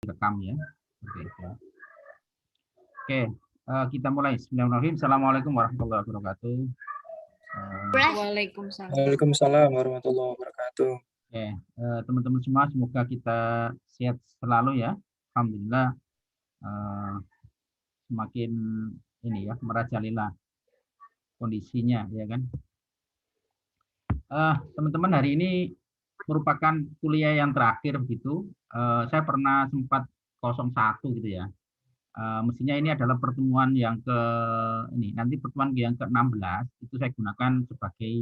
Rekam ya. Oke, kita mulai. Bismillahirrahmanirrahim. Assalamualaikum warahmatullahi wabarakatuh. Waalaikumsalam. Waalaikumsalam warahmatullahi wabarakatuh. Oke, teman-teman semua, semoga kita sehat selalu ya. Alhamdulillah, semakin ini ya, merajalela kondisinya ya kan. Teman-teman, hari ini merupakan kuliah yang terakhir begitu. Saya pernah sempat 01 gitu ya. Mestinya ini adalah pertemuan yang nanti pertemuan yang ke-16 itu saya gunakan sebagai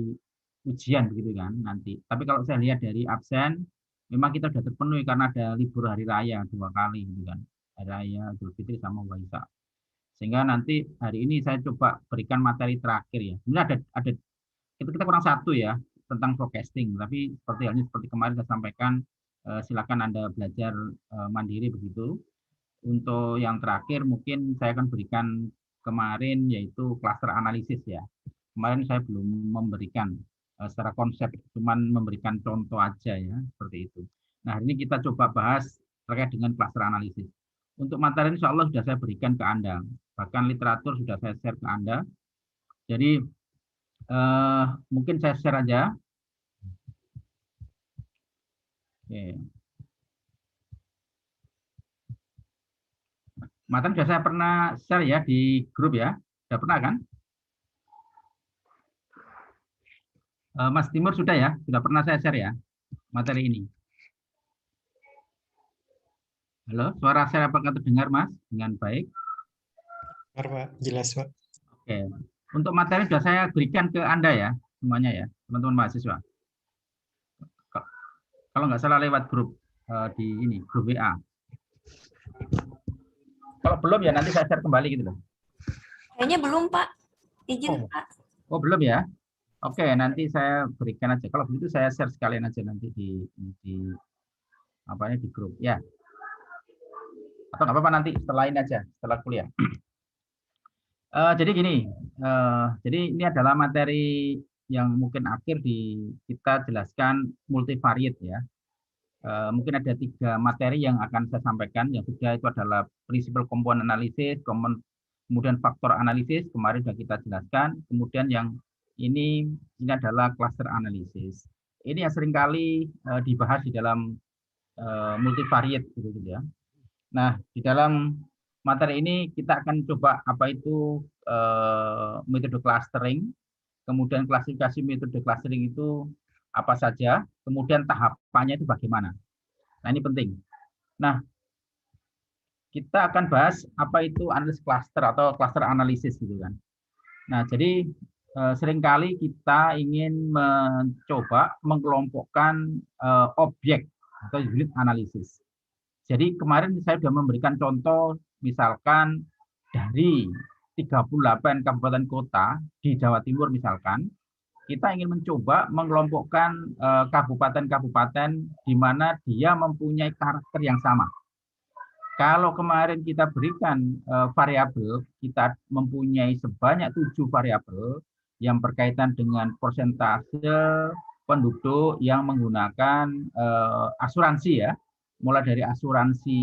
ujian begitu kan nanti. Tapi kalau saya lihat dari absen, memang kita sudah terpenuhi karena ada libur hari raya 2 kali gitu kan. Hari raya Idul Fitri sama Waisak. Sehingga nanti hari ini saya coba berikan materi terakhir ya. Sebenarnya ada kita kurang satu ya tentang forecasting, tapi seperti kemarin saya sampaikan, silakan Anda belajar mandiri begitu. Untuk yang terakhir mungkin saya akan berikan kemarin yaitu cluster analisis ya. Kemarin saya belum memberikan secara konsep, cuman memberikan contoh aja ya, seperti itu. Nah, hari ini kita coba bahas terkait dengan cluster analisis. Untuk materi insya Allah sudah saya berikan ke Anda, bahkan literatur sudah saya share ke Anda. Jadi mungkin saya share aja. Oke. Materi sudah saya pernah share ya di grup ya. Sudah pernah kan? Mas Timur sudah ya? Sudah pernah saya share ya materi ini. Halo, suara saya apakah terdengar Mas dengan baik? Benar Pak, jelas Pak. Oke. Untuk materi sudah saya berikan ke Anda ya, semuanya ya, teman-teman mahasiswa. Kalau nggak salah lewat grup di ini, grup WA. Kalau belum ya nanti saya share kembali gitu loh. Kayaknya belum Pak. Izin Pak. Oh belum ya? Oke, nanti saya berikan aja. Kalau begitu saya share sekalian aja nanti di grup ya. Atau nggak apa-apa nanti setelah ini aja, setelah kuliah. Jadi gini, jadi ini adalah materi yang mungkin akhir kita jelaskan multivariate ya. Mungkin ada 3 materi yang akan saya sampaikan. Yang ketiga itu adalah prinsipal component analysis, kemudian faktor analisis, kemarin sudah kita jelaskan. Kemudian yang ini adalah cluster analisis. Ini yang seringkali dibahas di dalam multivariate gitu ya. Nah, di dalam materi ini kita akan coba apa itu metode clustering, kemudian klasifikasi metode clustering itu apa saja, kemudian tahapannya itu bagaimana. Nah, ini penting. Nah, kita akan bahas apa itu analisis cluster atau cluster analisis gitu kan. Nah, jadi seringkali kita ingin mencoba mengelompokkan objek atau unit analisis. Jadi kemarin saya sudah memberikan contoh misalkan dari 38 kabupaten kota di Jawa Timur misalkan, kita ingin mencoba mengelompokkan kabupaten-kabupaten di mana dia mempunyai karakter yang sama. Kalau kemarin kita berikan variabel, kita mempunyai sebanyak 7 variabel yang berkaitan dengan persentase penduduk yang menggunakan asuransi ya, mulai dari asuransi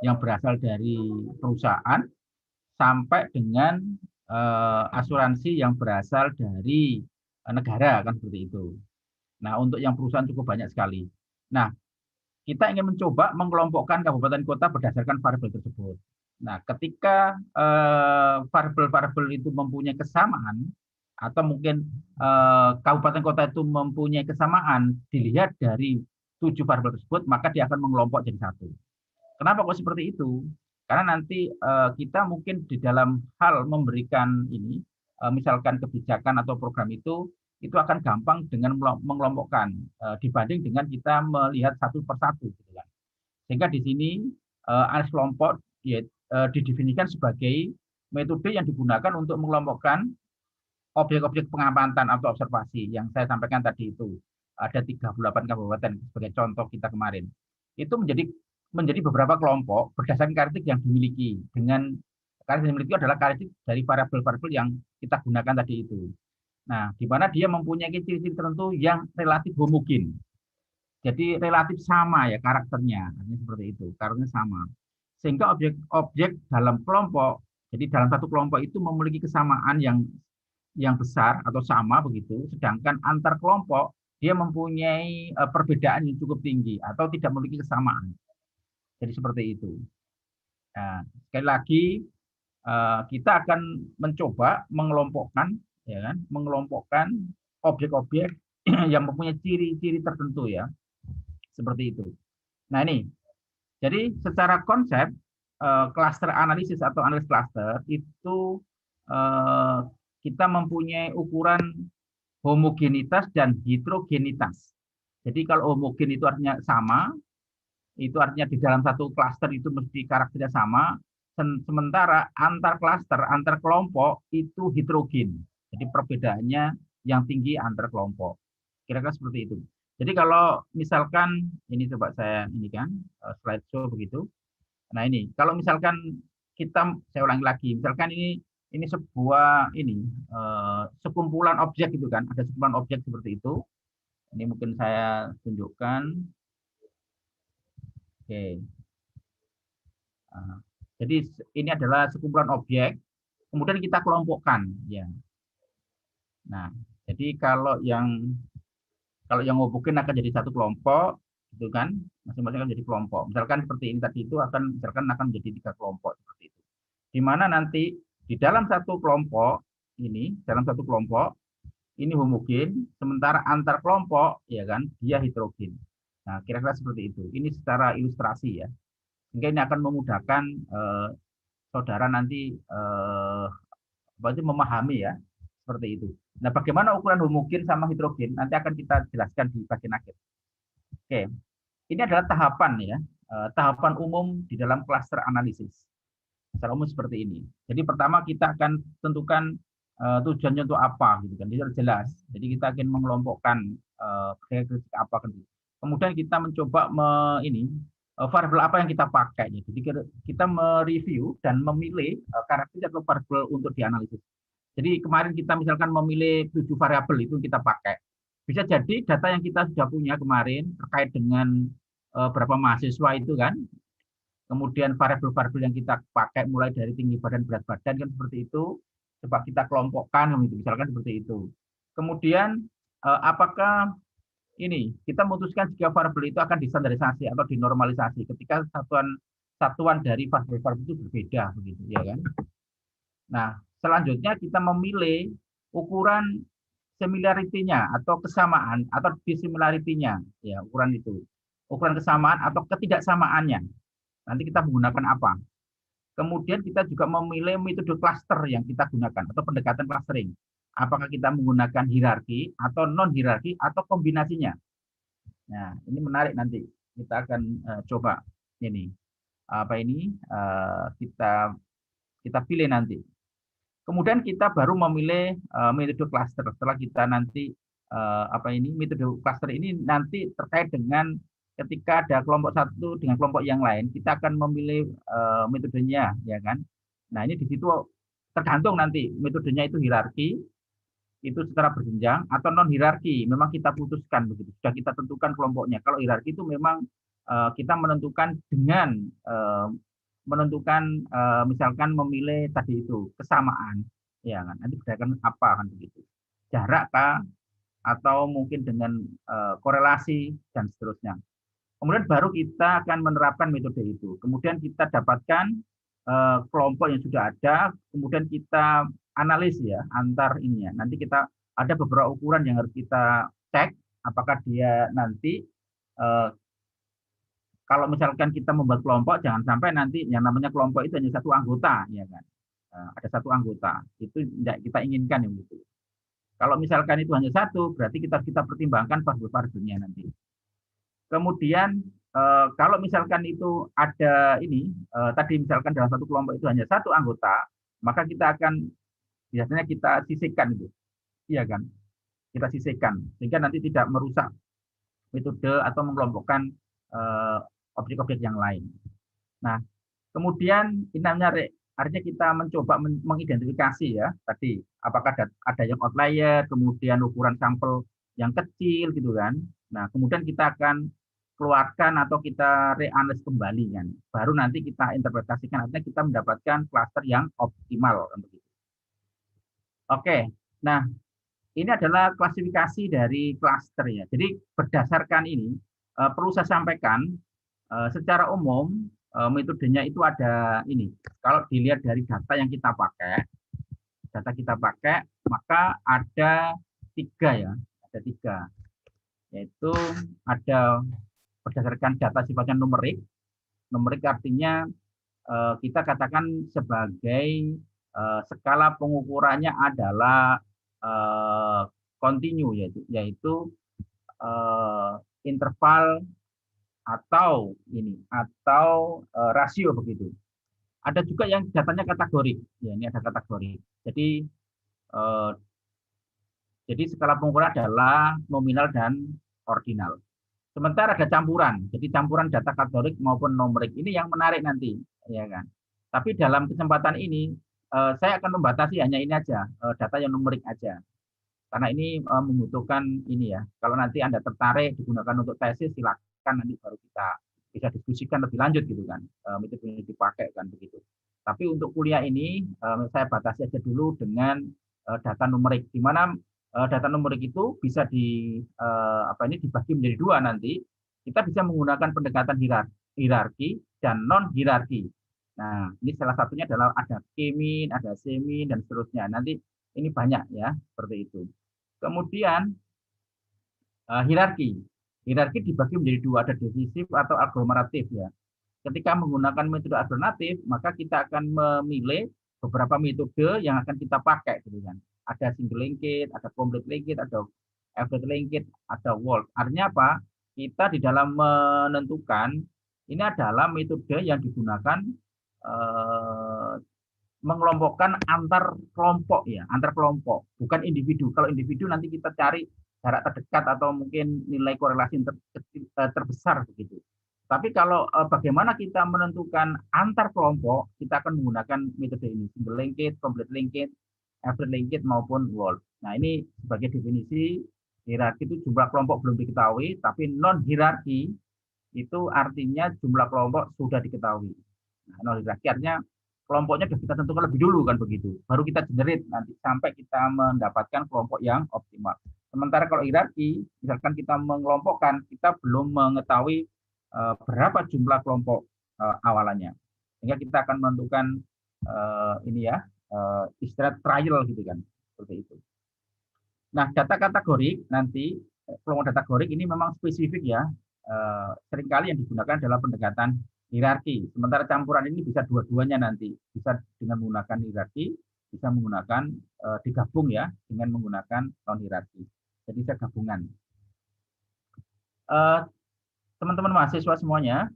yang berasal dari perusahaan sampai dengan asuransi yang berasal dari negara kan seperti itu. Nah, untuk yang perusahaan cukup banyak sekali. Nah, kita ingin mencoba mengelompokkan kabupaten kota berdasarkan variabel tersebut. Nah, ketika variabel-variabel itu mempunyai kesamaan atau mungkin kabupaten kota itu mempunyai kesamaan dilihat dari 7 variabel tersebut, maka dia akan mengelompok jadi satu. Kenapa kok seperti itu? Karena nanti kita mungkin di dalam hal memberikan ini, misalkan kebijakan atau program itu akan gampang dengan mengelompokkan dibanding dengan kita melihat satu persatu. Gitu kan. Sehingga di sini analisis kelompok didefinisikan sebagai metode yang digunakan untuk mengelompokkan objek-objek pengamatan atau observasi yang saya sampaikan tadi itu. Ada 38 kabupaten sebagai contoh kita kemarin. Itu menjadi beberapa kelompok berdasarkan karakteristik yang dimiliki. Dengan karakteristik yang dimiliki adalah karakteristik dari variabel-variabel yang kita gunakan tadi itu. Nah, di mana dia mempunyai ciri-ciri tertentu yang relatif homogen. jadi relatif sama ya karakternya, artinya seperti itu, karakternya sama. Sehingga objek-objek dalam kelompok, jadi dalam satu kelompok itu memiliki kesamaan yang besar atau sama begitu, sedangkan antar kelompok dia mempunyai perbedaan yang cukup tinggi atau tidak memiliki kesamaan. Jadi seperti itu. Nah, sekali lagi kita akan mencoba mengelompokkan, ya kan, mengelompokkan objek-objek yang mempunyai ciri-ciri tertentu ya, seperti itu. Nah ini, jadi secara konsep cluster analisis atau analis cluster itu kita mempunyai ukuran homogenitas dan heterogenitas. Jadi kalau homogen itu artinya sama, itu artinya di dalam satu klaster itu mesti karakternya sama, sementara antar klaster, antar kelompok itu heterogen. Jadi perbedaannya yang tinggi antar kelompok. Kira-kira seperti itu. Jadi kalau misalkan, ini coba saya ini kan, slideshow begitu. Nah ini, kalau misalkan saya ulangi lagi, misalkan ini sebuah sekumpulan objek itu kan, ada sekumpulan objek seperti itu. Ini mungkin saya tunjukkan. Oke. Jadi ini adalah sekumpulan objek, kemudian kita kelompokkan, ya. Nah, jadi kalau yang homogen akan jadi satu kelompok, itu kan, masing-masing akan jadi kelompok. Misalkan seperti ini tadi itu akan menjadi 3 kelompok seperti itu. Di mana nanti di dalam satu kelompok ini homogen, sementara antar kelompok ya kan dia heterogen. Nah, kira-kira seperti itu. Ini secara ilustrasi ya. Sehingga ini akan memudahkan saudara nanti memahami ya, seperti itu. Nah, bagaimana ukuran homogen sama heterogen nanti akan kita jelaskan di bagian akhir. Oke. Ini adalah tahapan ya, tahapan umum di dalam cluster analisis. Secara umum seperti ini. Jadi pertama kita akan tentukan tujuannya untuk apa gitu kan. Jadi harus jelas. Jadi kita akan mengelompokkan karakteristik apa kan. Kemudian kita mencoba variabel apa yang kita pakai. Jadi kita mereview dan memilih karakteristik atau variabel untuk dianalisis. Jadi kemarin kita misalkan memilih 7 variabel itu kita pakai. Bisa jadi data yang kita sudah punya kemarin terkait dengan berapa mahasiswa itu kan. Kemudian variabel-variabel yang kita pakai mulai dari tinggi badan, berat badan kan seperti itu. Coba kita kelompokkan misalkan seperti itu. Kemudian apakah kita memutuskan jika variabel itu akan distandarisasi atau dinormalisasi ketika satuan dari variabel-variabel itu berbeda begitu ya kan. Nah, selanjutnya kita memilih ukuran similarity-nya atau kesamaan atau dissimilarity-nya ya, ukuran itu. Ukuran kesamaan atau ketidaksamaannya. Nanti kita menggunakan apa? Kemudian kita juga memilih metode cluster yang kita gunakan atau pendekatan clustering. Apakah kita menggunakan hierarki atau non hierarki atau kombinasinya. Nah, ini menarik nanti. Kita akan coba ini. Kita pilih nanti. Kemudian kita baru memilih metode cluster. Setelah kita nanti metode cluster ini nanti terkait dengan ketika ada kelompok satu dengan kelompok yang lain, kita akan memilih metodenya, ya kan? Nah, ini di situ tergantung nanti metodenya itu hierarki, itu secara berjenjang atau non hierarki. Memang kita putuskan begitu. Sudah kita tentukan kelompoknya. Kalau hierarki itu memang kita menentukan dengan misalkan memilih tadi itu kesamaan, ya kan? Nanti berdasarkan apa kan begitu? Jarak kah? Atau mungkin dengan korelasi dan seterusnya. Kemudian baru kita akan menerapkan metode itu. Kemudian kita dapatkan kelompok yang sudah ada, kemudian kita analis ya antar ini ya. Nanti kita ada beberapa ukuran yang harus kita cek apakah dia nanti kalau misalkan kita membuat kelompok, jangan sampai nanti yang namanya kelompok itu hanya satu anggota, ya kan? Ada satu anggota, itu tidak kita inginkan yang itu. Kalau misalkan itu hanya satu, berarti kita pertimbangkan variabel-variabelnya nanti. Kemudian kalau misalkan itu ada tadi misalkan dalam satu kelompok itu hanya satu anggota, maka kita akan biasanya kita sisihkan itu, iya kan? Kita sisihkan sehingga nanti tidak merusak metode atau mengelompokkan objek-objek yang lain. Nah, kemudian ini namanya artinya kita mencoba mengidentifikasi ya tadi apakah ada yang outlier, kemudian ukuran sampel yang kecil gitu kan. Nah, kemudian kita akan keluarkan atau kita reanalis kembali kan. Baru nanti kita interpretasikan, artinya kita mendapatkan klaster yang optimal. Oke, nah ini adalah klasifikasi dari klaster ya. Jadi berdasarkan ini perlu saya sampaikan secara umum metodenya itu ada ini. Kalau dilihat dari data yang kita pakai, maka ada 3 ya, ada 3, yaitu ada berdasarkan data sifatnya numerik. Numerik artinya kita katakan sebagai skala pengukurannya adalah kontinu, yaitu interval atau rasio begitu. Ada juga yang datanya kategorik, ya ini ada kategorik. Jadi skala pengukuran adalah nominal dan ordinal. Sementara ada campuran, jadi campuran data kategorik maupun numerik ini yang menarik nanti, ya kan. Tapi dalam kesempatan ini saya akan membatasi hanya ini aja, data yang numerik aja. Karena ini membutuhkan ini ya. Kalau nanti Anda tertarik digunakan untuk tesis, silakan nanti baru kita bisa diskusikan lebih lanjut gitu kan. Metode ini dipakai kan begitu. Tapi untuk kuliah ini saya batasi aja dulu dengan data numerik, di mana data numerik itu bisa dibagi menjadi 2 nanti. Kita bisa menggunakan pendekatan hierarki dan non hierarki. Nah, ini salah satunya adalah ada K-min, ada C-min dan seterusnya. Nanti ini banyak ya, seperti itu. Kemudian hierarki. Hierarki dibagi menjadi 2, ada decisif atau aglomeratif ya. Ketika menggunakan metode aglomeratif, maka kita akan memilih beberapa metode yang akan kita pakai gitu kan. Ada single linked, ada complete linked, ada average linked, ada wolf. Artinya apa? Kita di dalam menentukan ini adalah metode yang digunakan mengelompokkan antar kelompok ya, antar kelompok, bukan individu. Kalau individu nanti kita cari jarak terdekat atau mungkin nilai korelasi terbesar begitu. Tapi kalau bagaimana kita menentukan antar kelompok, kita akan menggunakan metode ini, single linked, complete linked, average linked maupun wolf. Nah, ini sebagai definisi hierarki itu jumlah kelompok belum diketahui, tapi non hierarki itu artinya jumlah kelompok sudah diketahui. Nah, non hierarki artinya kelompoknya sudah kita tentukan lebih dulu kan begitu. Baru kita generate nanti sampai kita mendapatkan kelompok yang optimal. Sementara kalau hierarki, misalkan kita mengelompokkan, kita belum mengetahui berapa jumlah kelompok awalannya. Sehingga kita akan menentukan istilah trial gitu kan. Seperti itu. Nah, data kategorik nanti, kelompok data kategorik ini memang spesifik ya. Seringkali yang digunakan adalah pendekatan hierarki. Sementara campuran ini bisa dua-duanya nanti. Bisa dengan menggunakan hierarki, bisa menggunakan digabung ya dengan menggunakan non hierarki. Jadi bisa gabungan. Teman-teman mahasiswa semuanya.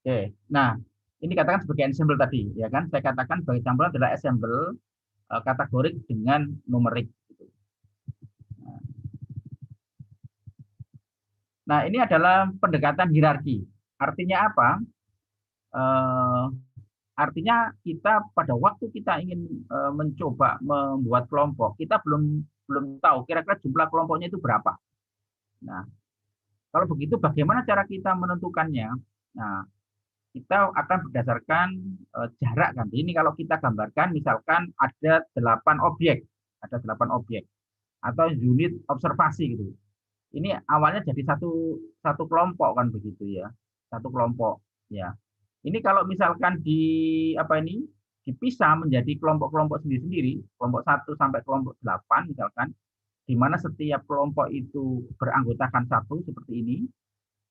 Oke. Nah, ini katakan sebagai ensemble tadi, ya kan? Saya katakan sebagai campuran adalah ensemble kategorik dengan numerik. Nah, ini adalah pendekatan hierarki. Artinya apa? Artinya kita pada waktu kita ingin mencoba membuat kelompok, kita belum tahu kira-kira jumlah kelompoknya itu berapa. Nah, kalau begitu bagaimana cara kita menentukannya? Nah, kita akan berdasarkan jarak kan. Ini kalau kita gambarkan misalkan ada 8 objek, atau unit observasi gitu. Ini awalnya jadi satu kelompok kan begitu ya. Satu kelompok ya. Ini kalau misalkan dipisah menjadi kelompok-kelompok sendiri-sendiri, kelompok 1 sampai kelompok 8 misalkan, di mana setiap kelompok itu beranggotakan 1 seperti ini.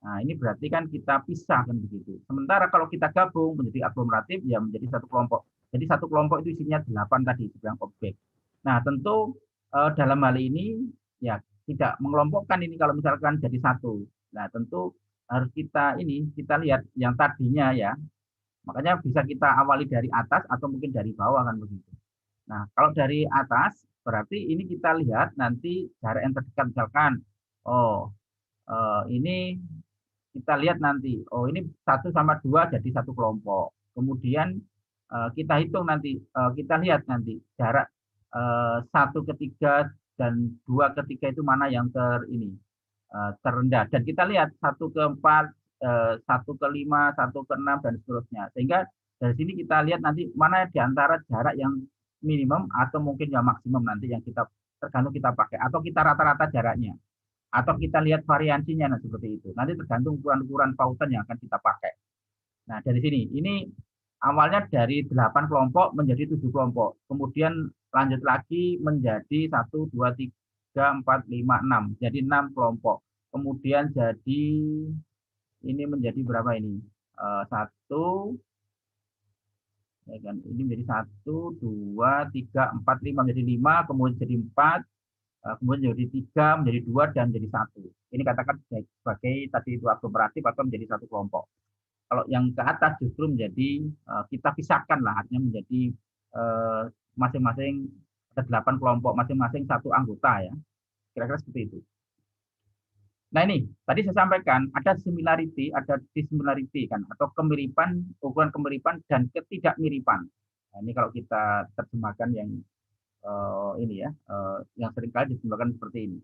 Nah, ini berarti kan kita pisah kan begitu. Sementara kalau kita gabung menjadi aglomeratif ya menjadi satu kelompok. Jadi satu kelompok itu isinya 8 tadi dibilang objek. Nah, tentu dalam hal ini ya tidak mengelompokkan ini kalau misalkan jadi satu. Nah, tentu harus kita lihat yang tadinya ya. Makanya bisa kita awali dari atas atau mungkin dari bawah kan begitu. Nah, kalau dari atas berarti ini kita lihat nanti jarak yang terdekat misalkan ini kita lihat nanti ini 1 sama 2 jadi satu kelompok. Kemudian kita hitung nanti kita lihat nanti jarak 1 ke 3 dan 2 ke 3 itu mana yang terendah. Dan kita lihat 1 ke 4, 1 ke 5, 1 ke 6 dan seterusnya. Sehingga dari sini kita lihat nanti mana di antara jarak yang minimum atau mungkin yang maksimum nanti yang kita tergantung kita pakai, atau kita rata-rata jaraknya, atau kita lihat variansinya, nah seperti itu. Nanti tergantung ukuran-ukuran pautan yang akan kita pakai. Nah dari sini, ini awalnya dari 8 kelompok menjadi 7 kelompok, kemudian lanjut lagi menjadi 1, 2, 3, 4, 5, 6, jadi 6 kelompok. Kemudian jadi ini menjadi berapa ini? 1, ya kan? Ini menjadi 1, 2, 3, 4, 5 menjadi 5, kemudian jadi 4, kemudian jadi 3, menjadi 2 dan menjadi 1. Ini katakan sebagai tadi itu aglomeratif atau menjadi satu kelompok. Kalau yang ke atas justru menjadi kita pisahkan lah, artinya menjadi masing-masing ada 8 kelompok, masing-masing satu anggota ya. Kira-kira seperti itu. Nah ini, tadi saya sampaikan ada similarity, ada dissimilarity kan, atau kemiripan, ukuran kemiripan dan ketidakmiripan. Nah, ini kalau kita terjemahkan yang ini ya, yang seringkali diterjemahkan seperti ini.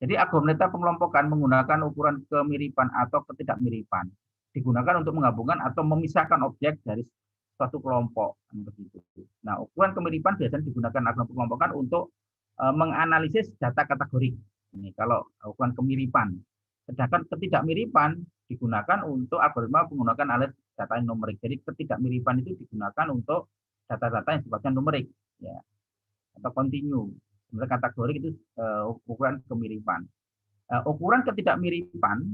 Jadi argumentatif pengelompokan menggunakan ukuran kemiripan atau ketidakmiripan digunakan untuk menggabungkan atau memisahkan objek dari suatu kelompok. Begitu. Nah, ukuran kemiripan biasanya digunakan argumentatif pengelompokan untuk menganalisis data kategorik. Ini kalau ukuran kemiripan. Sedangkan ketidakmiripan digunakan untuk algoritma menggunakan alat data numerik. Jadi ketidakmiripan itu digunakan untuk data-data yang sifatnya numerik, ya, atau kontinu. Sebenarnya kategori itu ukuran kemiripan. Ukuran ketidakmiripan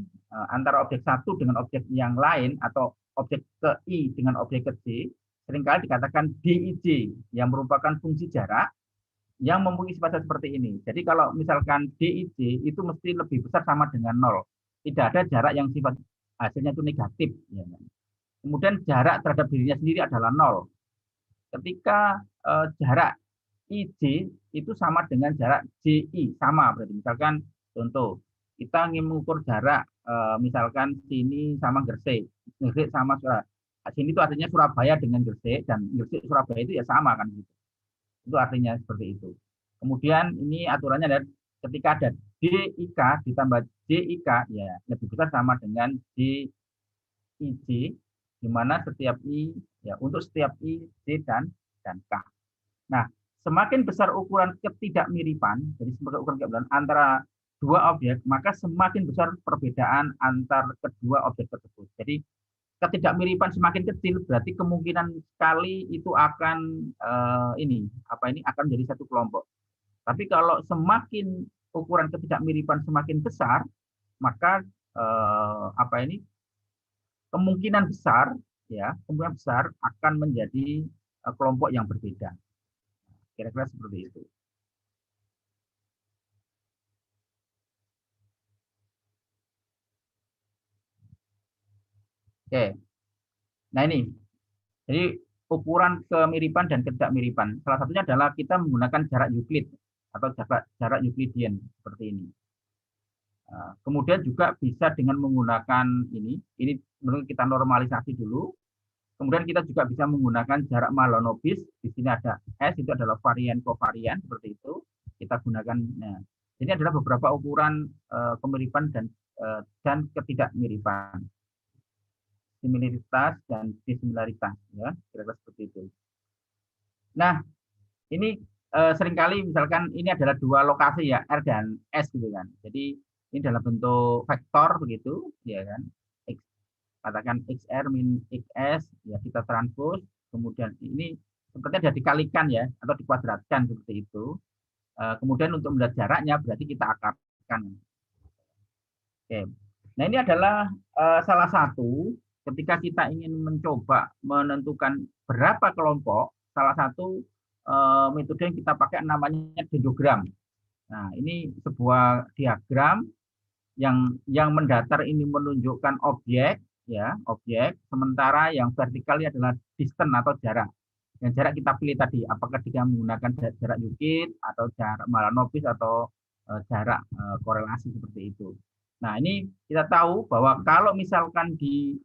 antara objek satu dengan objek yang lain atau objek ke I dengan objek ke J seringkali dikatakan DIJ yang merupakan fungsi jarak yang mempunyai sifat seperti ini. Jadi kalau misalkan DIJ itu mesti lebih besar sama dengan 0. Tidak ada jarak yang sifat hasilnya itu negatif. Ya. Kemudian jarak terhadap dirinya sendiri adalah 0. Ketika jarak IJ itu sama dengan jarak JI, sama berarti. Misalkan contoh, kita ingin mengukur jarak misalkan sini sama Gresik, Gresik sama Surabaya. Sini itu artinya Surabaya dengan Gresik, dan Gresik Surabaya itu ya sama kan gitu. Itu artinya seperti itu. Kemudian ini aturannya adalah ketika ada DIK ditambah JIK ya lebih besar sama dengan DIJ, di mana setiap I ya untuk setiap I, J dan K. Nah, semakin besar ukuran ketidakmiripan, jadi semakin ukuran ketidakmiripan antara dua objek, maka semakin besar perbedaan antar kedua objek tersebut. Jadi ketidakmiripan semakin kecil, berarti kemungkinan sekali itu akan akan menjadi satu kelompok. Tapi kalau semakin ukuran ketidakmiripan semakin besar, maka kemungkinan besar akan menjadi kelompok yang berbeda. Kira-kira seperti itu. Oke. Nah ini, jadi ukuran kemiripan dan ketidakmiripan. Salah satunya adalah kita menggunakan jarak Euclid atau jarak Euclidean seperti ini. Kemudian juga bisa dengan menggunakan ini menurut kita normalisasi dulu. Kemudian kita juga bisa menggunakan jarak Mahalanobis. Di sini ada S, itu adalah varian kovarian seperti itu. Kita gunakan. Nah, ini adalah beberapa ukuran kemiripan dan ketidakmiripan. Similaritas dan dissimilaritas, ya, kira-kira seperti itu. Nah, ini seringkali misalkan ini adalah dua lokasi ya, R dan S gitu kan. Jadi ini dalam bentuk vektor begitu, ya kan. Katakan XR min XS, ya kita transpose, kemudian ini sepertinya ada dikalikan ya, atau dikuadratkan seperti itu. Kemudian untuk melihat jaraknya berarti kita akarkan. Oke. Nah ini adalah salah satu ketika kita ingin mencoba menentukan berapa kelompok, salah satu metode yang kita pakai namanya dendrogram. Nah, ini sebuah diagram yang mendatar ini menunjukkan objek, ya, objek, sementara yang vertikal adalah distance atau jarak. Dan jarak kita pilih tadi, apakah kita menggunakan jarak Euclid atau jarak Mahalanobis atau jarak korelasi seperti itu. Nah, ini kita tahu bahwa kalau misalkan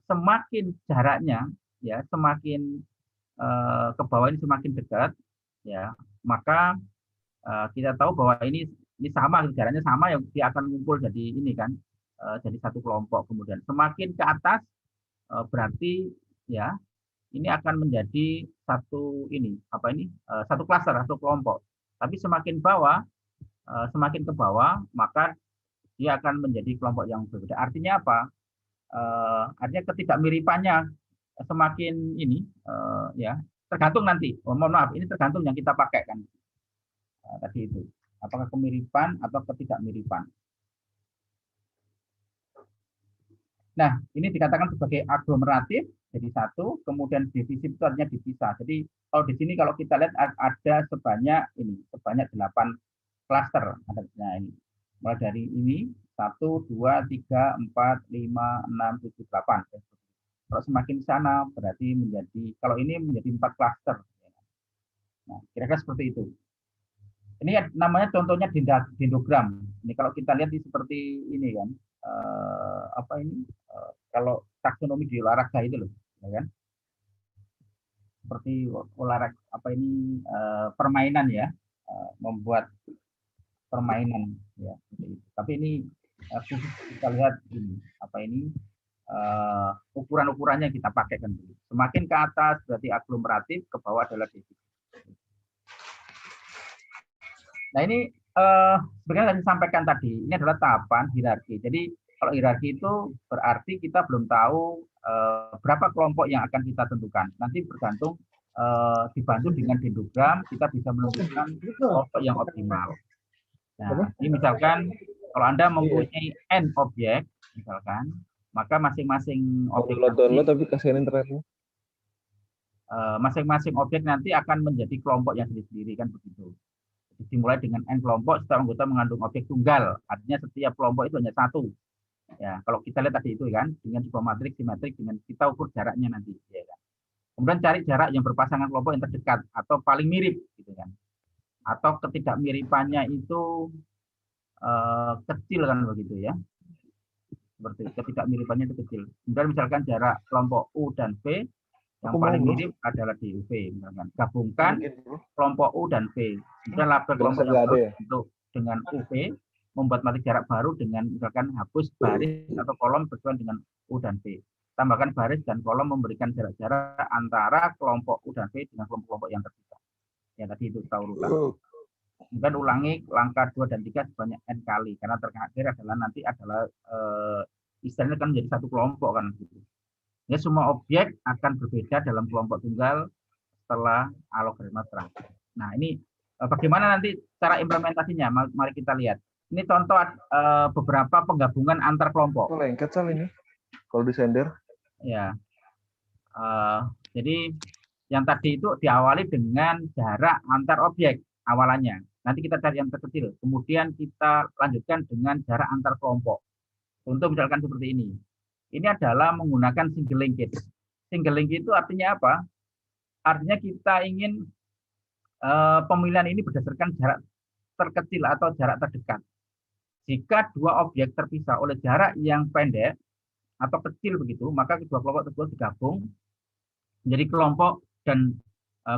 semakin jaraknya, ya, semakin ke bawah ini semakin dekat, ya, maka kita tahu bahwa ini sama, jaraknya sama, yang dia akan ngumpul jadi ini kan, jadi satu kelompok. Kemudian semakin ke atas berarti ya ini akan menjadi satu satu klaster, satu kelompok. Tapi semakin bawah, semakin ke bawah, maka dia akan menjadi kelompok yang berbeda. Artinya apa? Artinya ketidakmiripannya semakin ini ya tergantung nanti. Mohon maaf, ini tergantung yang kita pakai kan. Tadi itu, apakah kemiripan atau ketidakmiripan. Nah, ini dikatakan sebagai aglomeratif, jadi satu, kemudian divisif itu artinya dipisah. Jadi kalau di sini kalau kita lihat ada sebanyak 8 klaster. Nah, ini mulai dari ini 1, 2, 3, 4, 5, 6, 7, 8. Kalau semakin ke sana berarti kalau ini menjadi 4 klaster. Nah, kira-kira seperti itu. Ini namanya contohnya dendrogram. Ini kalau kita lihat seperti ini kan, kalau taksonomi di olahraga itu loh, ya kan? Seperti olahraga permainan ya, membuat permainan ya. Tapi ini khusus kita lihat ini ukuran-ukurannya kita pakai kan. Semakin ke atas berarti aglomeratif, ke bawah adalah defisit. Nah ini sebenarnya saya sampaikan tadi, ini adalah tahapan hierarki. Jadi kalau hierarki itu berarti kita belum tahu berapa kelompok yang akan kita tentukan. Nanti bergantung dibantu dengan dendrogram, kita bisa menentukan kelompok yang optimal. Nah, ini misalkan kalau Anda mempunyai N objek, misalkan, maka masing-masing objek tapi kasihan internetnya. Masing-masing objek nanti akan menjadi kelompok yang sendiri-sendiri kan begitu. Dimulai dengan N kelompok, setiap anggota mengandung objek tunggal. Artinya setiap kelompok itu hanya satu. Ya, kalau kita lihat tadi itu kan, dengan sebuah matriks simetrik, dengan kita ukur jaraknya nanti. Ya, kan? Kemudian cari jarak yang berpasangan kelompok yang terdekat atau paling mirip, gitu kan. Atau ketidakmiripannya itu kecil kan begitu ya. Seperti ketidakmiripannya itu kecil. Kemudian misalkan jarak kelompok U dan V yang paling mirip adalah di UV, misalkan. Gabungkan kelompok U dan V. Kemudian label kelompok yang baru untuk dengan UV, membuat matriks jarak baru dengan misalkan hapus baris atau kolom sesuai dengan U dan V. Tambahkan baris dan kolom memberikan jarak-jarak antara kelompok U dan V dengan kelompok-kelompok yang terpisah. Ya tadi itu tahu ulang. Kemudian ulangi langkah 2 dan 3 sebanyak N kali, karena terakhir adalah istilahnya kan menjadi satu kelompok kan gitu. Ya, semua objek akan berbeda dalam kelompok tunggal setelah algoritma terakhir. Nah, ini bagaimana nanti cara implementasinya? Mari kita lihat. Ini contoh beberapa penggabungan antar kelompok. Lengket soal ini, kalau di sender. Ya, jadi yang tadi itu diawali dengan jarak antar objek awalannya. Nanti kita cari yang terkecil. Kemudian kita lanjutkan dengan jarak antar kelompok. Untuk misalkan seperti ini. Ini adalah menggunakan single linkage. Single linkage itu artinya apa? Artinya kita ingin pemilihan ini berdasarkan jarak terkecil atau jarak terdekat. Jika dua objek terpisah oleh jarak yang pendek atau kecil begitu, maka kedua kelompok tersebut digabung menjadi kelompok dan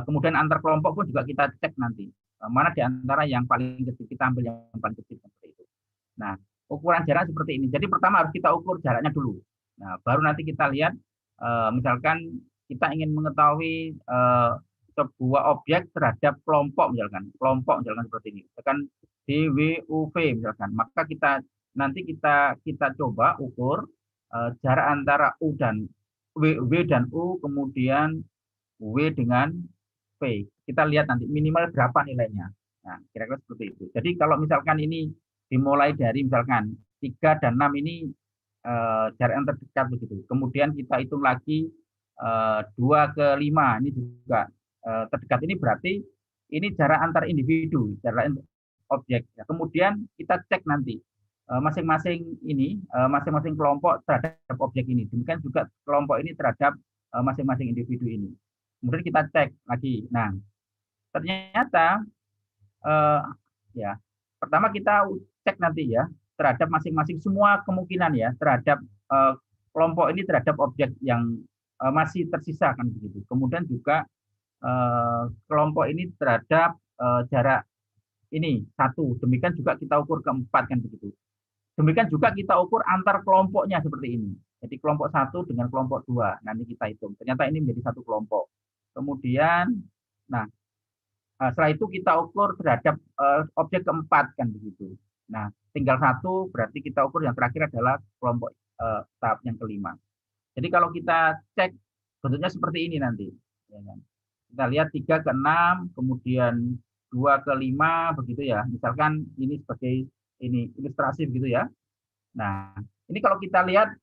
kemudian antar kelompok pun juga kita cek nanti. Mana di antara yang paling kecil, kita ambil yang paling kecil seperti itu. Nah, ukuran jarak seperti ini. Jadi pertama harus kita ukur jaraknya dulu. Nah, baru nanti kita lihat, misalkan kita ingin mengetahui sebuah objek terhadap kelompok misalkan seperti ini. Misalkan DWUV misalkan, maka kita coba ukur jarak antara W dan U, kemudian W dengan V. Kita lihat nanti minimal berapa nilainya. Nah, kira-kira seperti itu. Jadi kalau misalkan ini dimulai dari misalkan 3 dan 6 ini jarak yang terdekat begitu. Kemudian kita hitung lagi 2 ke 5 ini juga terdekat. Ini berarti ini jarak antar individu, jarak objek. Ya, kemudian kita cek nanti masing-masing kelompok terhadap objek ini. Demikian juga kelompok ini terhadap masing-masing individu ini. Kemudian kita cek lagi. Nah, ternyata ya pertama kita cek nanti ya terhadap masing-masing semua kemungkinan ya terhadap kelompok ini terhadap objek yang masih tersisa kan begitu. Kemudian juga kelompok ini terhadap jarak ini 1. Demikian juga kita ukur keempat kan begitu. Demikian juga kita ukur antar kelompoknya seperti ini. Jadi kelompok 1 dengan kelompok 2. Nanti kita hitung. Ternyata ini menjadi satu kelompok. Kemudian, nah setelah itu kita ukur terhadap objek keempat kan begitu. Nah, tinggal 1 berarti kita ukur yang terakhir adalah kelompok tahap yang kelima. Jadi kalau kita cek bentuknya seperti ini nanti. Ya kan? Kita lihat 3 ke 6, kemudian 2 ke 5 begitu ya. Misalkan ini sebagai ini ilustrasi begitu ya. Nah, ini kalau kita lihat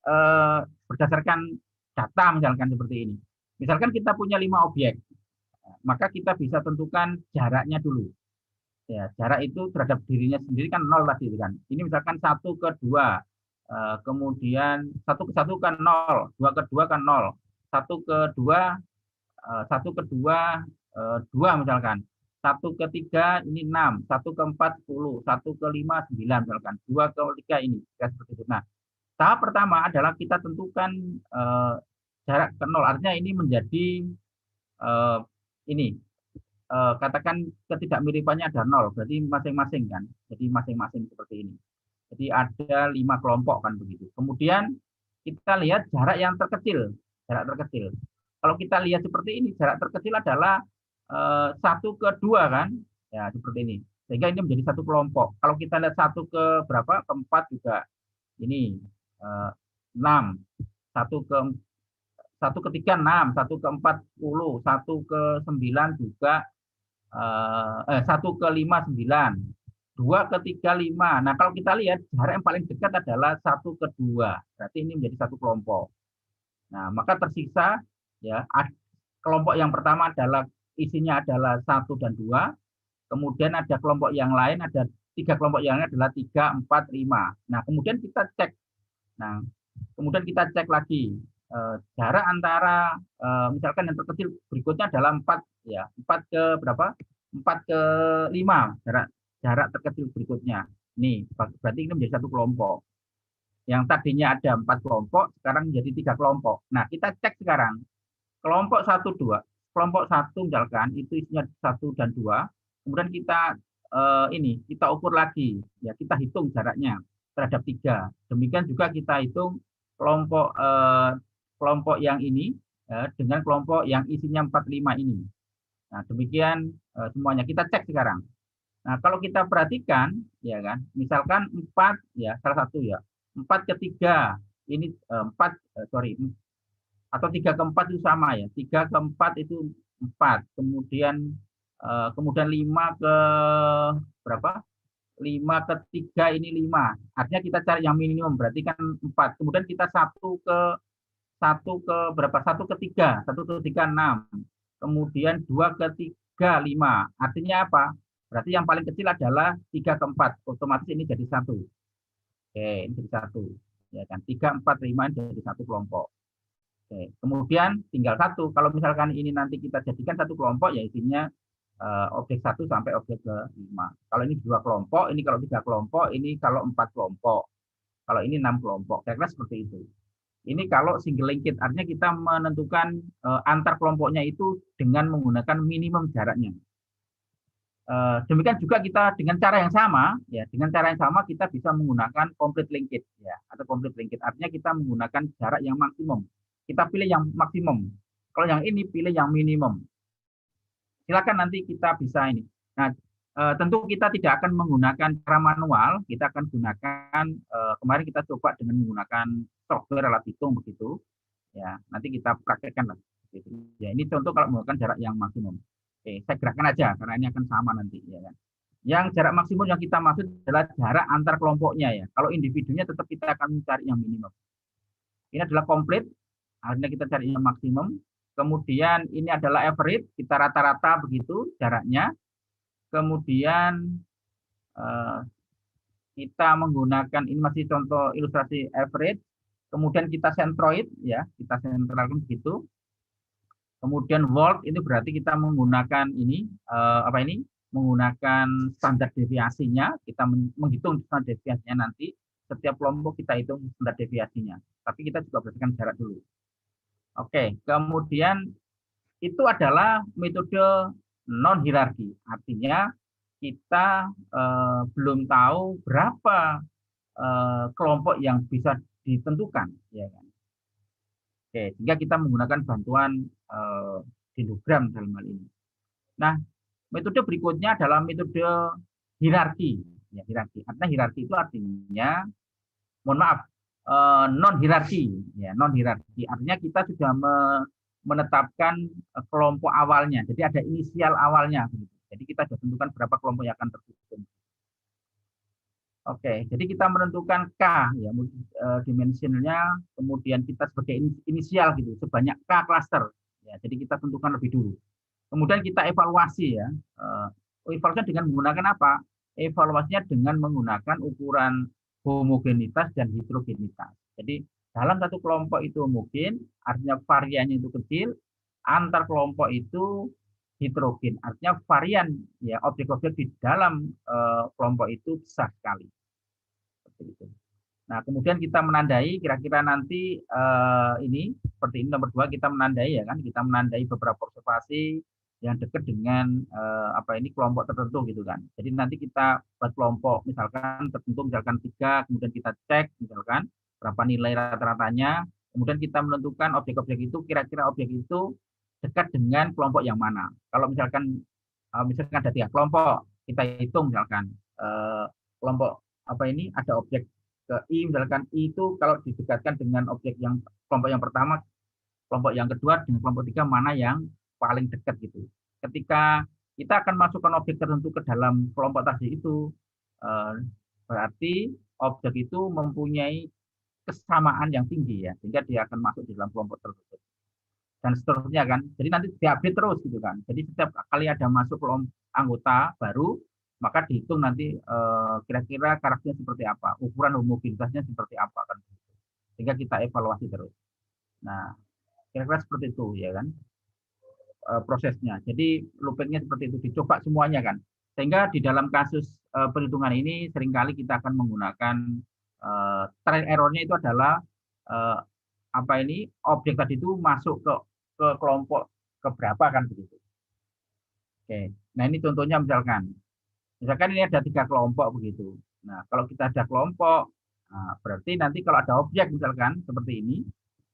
berdasarkan data misalkan seperti ini. Misalkan kita punya 5 objek, maka kita bisa tentukan jaraknya dulu. Ya, jarak itu terhadap dirinya sendiri kan 0 tadi kan. Ini misalkan 1 ke 2, kemudian 1 ke 1 kan 0, 2 ke 2 kan 0, 1 ke 2, 1 ke 2, 2 misalkan. 1 ke 3 ini 6, 1 ke 4 10, 1 ke 5 9 misalkan, 2 ke 3 ini seperti itu. Nah, tahap pertama adalah kita tentukan jarak ke 0, artinya ini menjadi ini katakan ketidakmiripannya ada 0, berarti masing-masing kan. Jadi masing-masing seperti ini. Jadi ada 5 kelompok kan begitu. Kemudian kita lihat jarak yang terkecil, jarak terkecil. Kalau kita lihat seperti ini, jarak terkecil adalah 1 ke 2 kan, ya seperti ini. Sehingga ini menjadi satu kelompok. Kalau kita lihat 1 ke berapa, ke 4 juga ini 6, 1 ke 3 6, 1 ke 4 10, 1 ke 9 juga 1 ke 5 9, 2 ke 3 5. Nah, kalau kita lihat jarak yang paling dekat adalah 1 ke 2. Berarti ini menjadi satu kelompok. Nah, maka tersisa ya kelompok yang pertama adalah isinya adalah 1 dan 2. Kemudian ada kelompok yang lain, ada 3 kelompok yang lain adalah 3, 4, 5. Nah, kemudian kita cek. Nah, kemudian kita cek lagi jarak antara misalkan yang terkecil berikutnya adalah 4 ya. 4 ke berapa? 4 ke 5 jarak terkecil berikutnya. Ini berarti ini menjadi satu kelompok. Yang tadinya ada 4 kelompok, sekarang menjadi 3 kelompok. Nah, kita cek sekarang. Kelompok 1 2. Kelompok 1 misalkan itu isinya 1 dan 2. Kemudian kita kita ukur lagi, ya kita hitung jaraknya terhadap 3. Demikian juga kita hitung kelompok yang ini dengan kelompok yang isinya 4 5 ini. Nah, demikian semuanya kita cek sekarang. Nah, kalau kita perhatikan ya kan, misalkan 4 ya salah satu ya. 4 ke 3 ini 4 atau 3 ke 4 itu sama ya. 3 ke 4 itu 4. Kemudian 5 ke berapa? 5 ke 3 ini 5. Artinya kita cari yang minimum, berarti kan 4. Kemudian kita 1 ke berapa? 1 ke 3, 1 ke 3 6. Kemudian 2 ke 3 5. Artinya apa? Berarti yang paling kecil adalah 3 ke 4. Otomatis ini jadi 1. Oke, ini jadi 1. Ya kan? 3 4 5 ini jadi satu kelompok. Oke. Kemudian tinggal 1. Kalau misalkan ini nanti kita jadikan satu kelompok ya isinya objek 1 sampai objek ke 5. Kalau ini 2 kelompok, ini kalau 3 kelompok, ini kalau 4 kelompok. Kalau ini 6 kelompok. Kira-kira seperti itu. Ini kalau single linked, artinya kita menentukan antar kelompoknya itu dengan menggunakan minimum jaraknya. Demikian juga kita dengan cara yang sama, ya dengan cara yang sama kita bisa menggunakan complete linked, ya atau complete linked. Artinya kita menggunakan jarak yang maksimum. Kita pilih yang maksimum. Kalau yang ini pilih yang minimum. Silakan nanti kita bisa ini. Nah, tentu kita tidak akan menggunakan cara manual, kita akan gunakan kemarin kita coba dengan menggunakan software alat hitung begitu. Ya, nanti kita praktekkan lah. Gitu. Ya, ini contoh kalau menggunakan jarak yang maksimum. Oke, saya gerakkan aja karena ini akan sama nanti, ya kan. Yang jarak maksimum yang kita maksud adalah jarak antar kelompoknya ya. Kalau individunya tetap kita akan mencari yang minimum. Ini adalah komplit, akhirnya kita cari yang maksimum. Kemudian ini adalah average, kita rata-rata begitu jaraknya. Kemudian kita menggunakan, ini masih contoh ilustrasi average. Kemudian kita centroid, ya, kita sentralkan begitu. Kemudian volt itu berarti kita menggunakan ini menggunakan standar deviasinya. Kita menghitung standar deviasinya nanti. Setiap kelompok kita hitung standar deviasinya. Tapi kita juga berdasarkan jarak dulu. Oke, kemudian itu adalah metode non hierarki. Artinya kita belum tahu berapa kelompok yang bisa ditentukan, ya kan. Oke, sehingga kita menggunakan bantuan dendrogram dalam hal ini. Nah, metode berikutnya adalah metode hierarki. Ya, hierarki. Artinya hierarki itu artinya, mohon maaf, non hierarki. Ya, non hierarki. Artinya kita sudah menetapkan kelompok awalnya. Jadi ada inisial awalnya. Jadi kita sudah tentukan berapa kelompok yang akan tersusun. Oke, jadi kita menentukan K, ya, dimensionnya, kemudian kita sebagai inisial gitu, sebanyak K cluster. Ya, jadi kita tentukan lebih dulu. Kemudian kita evaluasi, ya. Evaluasinya dengan menggunakan apa? Evaluasinya dengan menggunakan ukuran homogenitas dan heterogenitas. Jadi dalam satu kelompok itu homogen, artinya variannya itu kecil, antar kelompok itu heterogen, artinya varian, ya, objek-objek di dalam kelompok itu besar sekali. Seperti itu. Nah, kemudian kita menandai kira-kira nanti ini seperti ini nomor 2, kita menandai, ya kan, kita menandai beberapa observasi yang dekat dengan kelompok tertentu gitu kan. Jadi nanti kita buat kelompok misalkan tertentu, misalkan 3, kemudian kita cek misalkan berapa nilai rata-ratanya, kemudian kita menentukan objek-objek itu, kira-kira objek itu dekat dengan kelompok yang mana. Kalau misalkan ada 3 kelompok, kita hitung misalkan kelompok ada objek ke I, misalkan I itu kalau didekatkan dengan objek yang kelompok yang pertama, kelompok yang kedua dengan kelompok 3 mana yang paling dekat gitu. Ketika kita akan masukkan objek tertentu ke dalam kelompok tadi itu, berarti objek itu mempunyai kesamaan yang tinggi, ya, sehingga dia akan masuk di dalam kelompok tersebut. Dan seterusnya kan. Jadi nanti diupdate terus gitu kan. Jadi setiap kali ada masuk kelompok anggota baru, maka dihitung nanti kira-kira karakternya seperti apa, ukuran homogenitasnya seperti apa kan. Sehingga kita evaluasi terus. Nah, kira-kira seperti itu, ya kan, prosesnya. Jadi loopingnya seperti itu, dicoba semuanya kan. Sehingga di dalam kasus perhitungan ini seringkali kita akan menggunakan trial error-nya itu adalah objek tadi itu masuk ke kelompok keberapa kan begitu. Oke, nah ini contohnya misalkan ini ada 3 kelompok begitu. Nah, kalau kita ada kelompok, berarti nanti kalau ada objek misalkan seperti ini,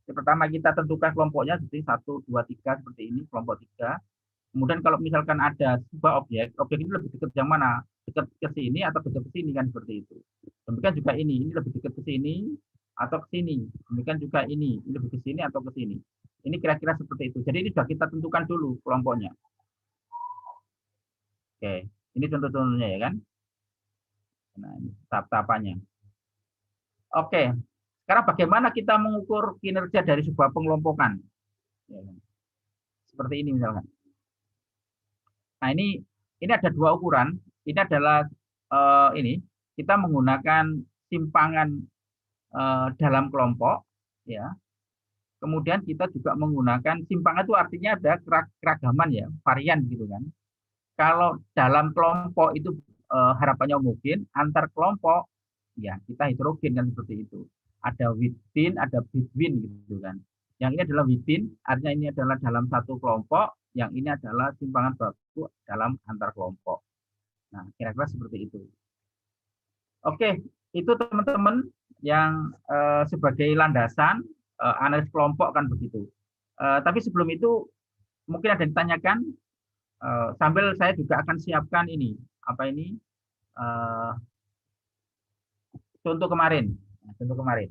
yang pertama kita tentukan kelompoknya seperti 1, 2, 3 seperti ini, kelompok 3. Kemudian kalau misalkan ada sebuah objek ini lebih dekat yang mana? Dekat ke sini atau dekat ke sini kan seperti itu. Demikian juga ini lebih dekat ke sini atau ke sini. Demikian juga ini lebih ke sini atau ke sini. Ini kira-kira seperti itu. Jadi ini sudah kita tentukan dulu kelompoknya. Oke, ini contoh-contohnya, ya kan. Nah, ini tahap-tahapannya. Oke, sekarang bagaimana kita mengukur kinerja dari sebuah pengelompokan? Ya, seperti ini misalkan. Nah, ini ada 2 ukuran. Ini adalah kita menggunakan simpangan dalam kelompok, ya. Kemudian kita juga menggunakan simpangan itu artinya ada keragaman, ya, varian gitu kan. Kalau dalam kelompok itu harapannya homogen, antar kelompok ya kita heterogen kan seperti itu. Ada within, ada between gitu kan. Yang ini adalah within, artinya ini adalah dalam satu kelompok, yang ini adalah simpangan baku dalam antar kelompok. Nah, kira-kira seperti itu. Oke, itu teman-teman yang sebagai landasan analis kelompok kan begitu. Tapi sebelum itu mungkin ada yang ditanyakan, sambil saya juga akan siapkan ini, contoh kemarin. Contoh kemarin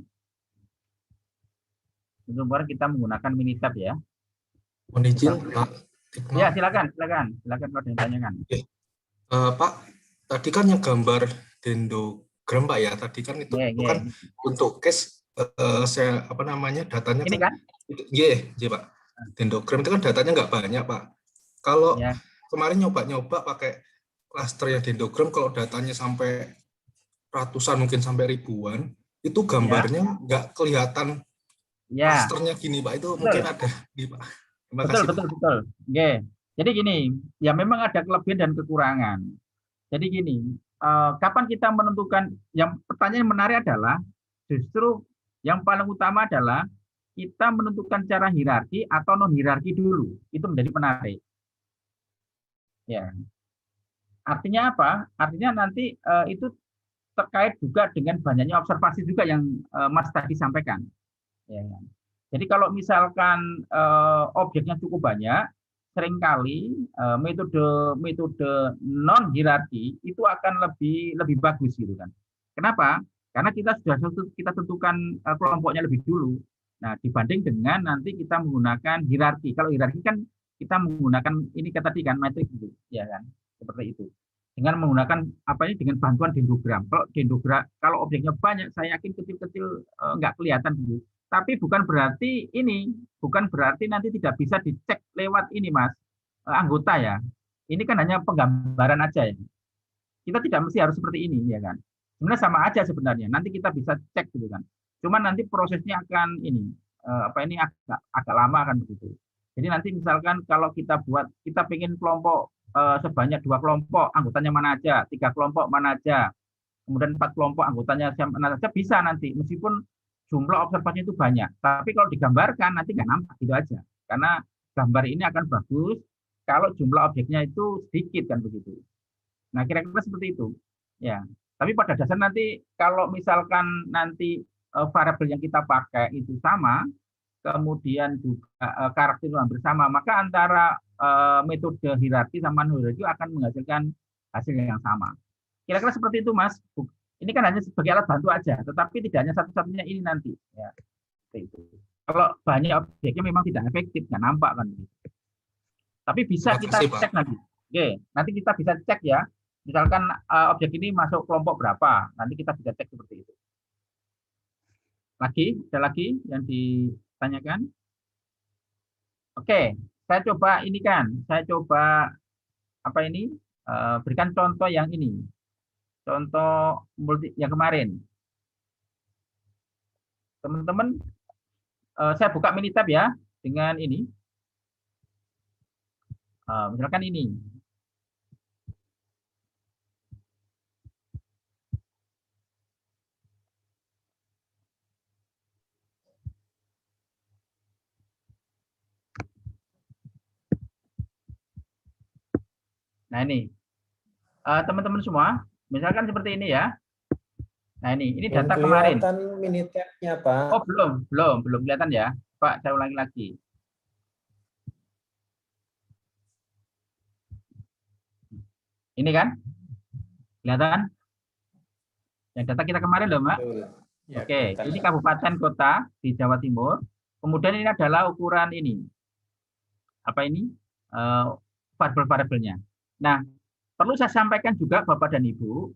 kita menggunakan Minitab, ya. Mohon izin, Pak. Ya, silakan kalau ada yang ditanyakan. Pak, tadi kan yang gambar dendrogram, Pak, ya. Tadi kan itu kan untuk case datanya ini kan? Iya, Pak. Dendrogram itu kan datanya nggak banyak, Pak. Kalau kemarin nyoba pakai klaster yang dendrogram, kalau datanya sampai ratusan, mungkin sampai ribuan, itu gambarnya nggak kelihatan klasternya gini, Pak. Itu mungkin ada di Pak. Terima kasih. Betul. Oke. Jadi gini, ya memang ada kelebihan dan kekurangan. Jadi gini, kapan kita menentukan, yang pertanyaan yang menarik adalah justru yang paling utama adalah kita menentukan cara hierarki atau non hierarki dulu. Itu menjadi menarik. Ya. Artinya apa? Artinya nanti itu terkait juga dengan banyaknya observasi juga yang Mas tadi sampaikan. Ya, kan? Jadi kalau misalkan objeknya cukup banyak, seringkali metode non hierarki itu akan lebih bagus gitu kan. Kenapa? Karena kita tentukan kelompoknya lebih dulu. Nah, dibanding dengan nanti kita menggunakan hierarki. Kalau hierarki kan kita menggunakan ini tadi kan matriks itu, ya kan? Seperti itu. Dengan menggunakan apa ini dengan bantuan dendrogram. Kalau objeknya banyak, saya yakin kecil-kecil nggak kelihatan dulu. Tapi bukan berarti nanti tidak bisa dicek lewat ini, Mas, anggota ya. Ini kan hanya penggambaran aja ya. Kita tidak mesti harus seperti ini, ya kan. Sebenarnya sama aja sebenarnya. Nanti kita bisa cek gitu kan. Cuman nanti prosesnya akan ini agak lama kan begitu. Jadi nanti misalkan kalau kita pengen kelompok sebanyak 2 kelompok, anggotanya mana aja, 3 kelompok mana aja, kemudian 4 kelompok anggotanya mana saja bisa nanti, meskipun jumlah observasinya itu banyak. Tapi kalau digambarkan nanti nggak nampak gitu aja. Karena gambar ini akan bagus kalau jumlah objeknya itu sedikit kan begitu. Nah, kira-kira seperti itu. Ya. Tapi pada dasarnya nanti kalau misalkan nanti variabel yang kita pakai itu sama, kemudian juga karakter itu hampir sama, maka antara metode hierarki sama non hierarki akan menghasilkan hasil yang sama. Kira-kira seperti itu, Mas. Ini kan hanya sebagai alat bantu aja, tetapi tidak hanya satu-satunya ini nanti. Ya, itu. Kalau banyak objeknya memang tidak efektif, nggak nampak kan. Tapi bisa kita cek nanti. Oke, nanti kita bisa cek ya. Misalkan objek ini masuk kelompok berapa, nanti kita bisa cek seperti itu. Ada lagi yang ditanyakan? Oke, saya coba berikan contoh yang ini. Contoh yang kemarin. Teman-teman, saya buka Minitab ya dengan ini. Misalkan ini. Nah ini, teman-teman semua, misalkan seperti ini ya. Nah ini data kemarin. Kelihatan Minitab-nya, Pak. Oh belum kelihatan ya, Pak. Saya ulangi lagi. Ini kan, kelihatan? Yang data kita kemarin loh, Mbak. Ya, Oke, ini kabupaten kota di Jawa Timur. Kemudian ini adalah ukuran ini. Apa ini? Variabel-variabelnya. Nah, perlu saya sampaikan juga Bapak dan Ibu,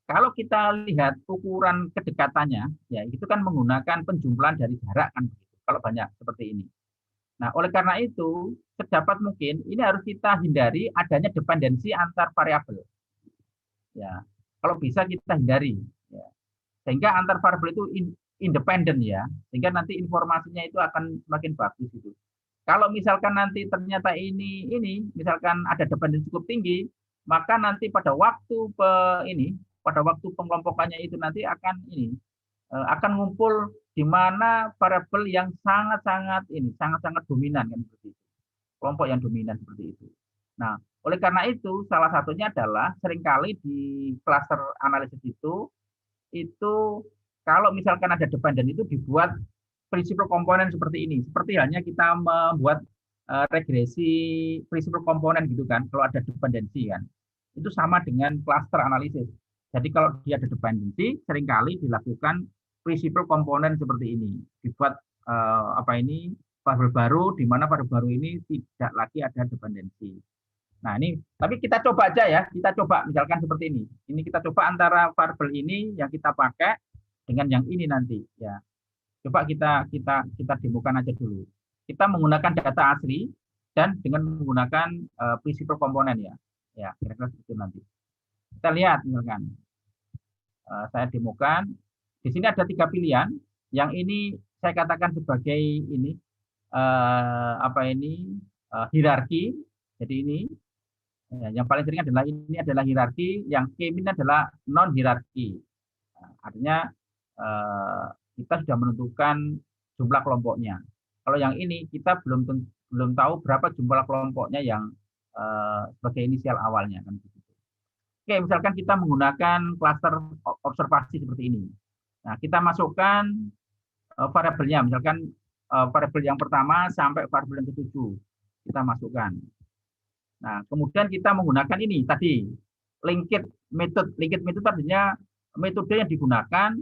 kalau kita lihat ukuran kedekatannya, ya itu kan menggunakan penjumlahan dari jarak kan begitu. Kalau banyak seperti ini. Nah, oleh karena itu, sedapat mungkin ini harus kita hindari adanya dependensi antar variabel. Ya, kalau bisa kita hindari. Ya. Sehingga antar variabel itu independen ya, sehingga nanti informasinya itu akan semakin bagus itu. Kalau misalkan nanti ternyata ini misalkan ada dependensi cukup tinggi, maka nanti pada waktu pengelompokannya itu nanti akan ngumpul di mana variabel yang sangat-sangat dominan kan seperti itu. Kelompok yang dominan seperti itu. Nah, oleh karena itu salah satunya adalah seringkali di cluster analisis itu kalau misalkan ada dependen itu dibuat prinsipal komponen seperti ini. Seperti halnya kita membuat regresi prinsipal komponen gitu kan, kalau ada dependensi kan. Itu sama dengan cluster analisis. Jadi kalau dia ada dependensi, seringkali dilakukan prinsipal komponen seperti ini. Dibuat variabel baru, di mana variabel baru ini tidak lagi ada dependensi. Nah ini, tapi kita coba aja ya, kita coba misalkan seperti ini. Ini kita coba antara variabel ini yang kita pakai dengan yang ini nanti ya. Coba kita demokan aja dulu. Kita menggunakan data asli dan dengan menggunakan prinsipal komponen ya. Ya, kira-kira seperti itu nanti. Kita lihat misalkan. Saya demokan. Di sini ada 3 pilihan. Yang ini saya katakan sebagai ini hierarki. Jadi ini yang paling sering adalah ini adalah hierarki, yang K-min adalah non hierarki. Artinya kita sudah menentukan jumlah kelompoknya. Kalau yang ini kita belum tahu berapa jumlah kelompoknya yang sebagai inisial awalnya kan begitu. Oke, misalkan kita menggunakan klaster observasi seperti ini. Nah, kita masukkan variabelnya, misalkan variabel yang pertama sampai variabel yang ke-7 kita masukkan. Nah, kemudian kita menggunakan ini tadi linked method. Linked method artinya metode yang digunakan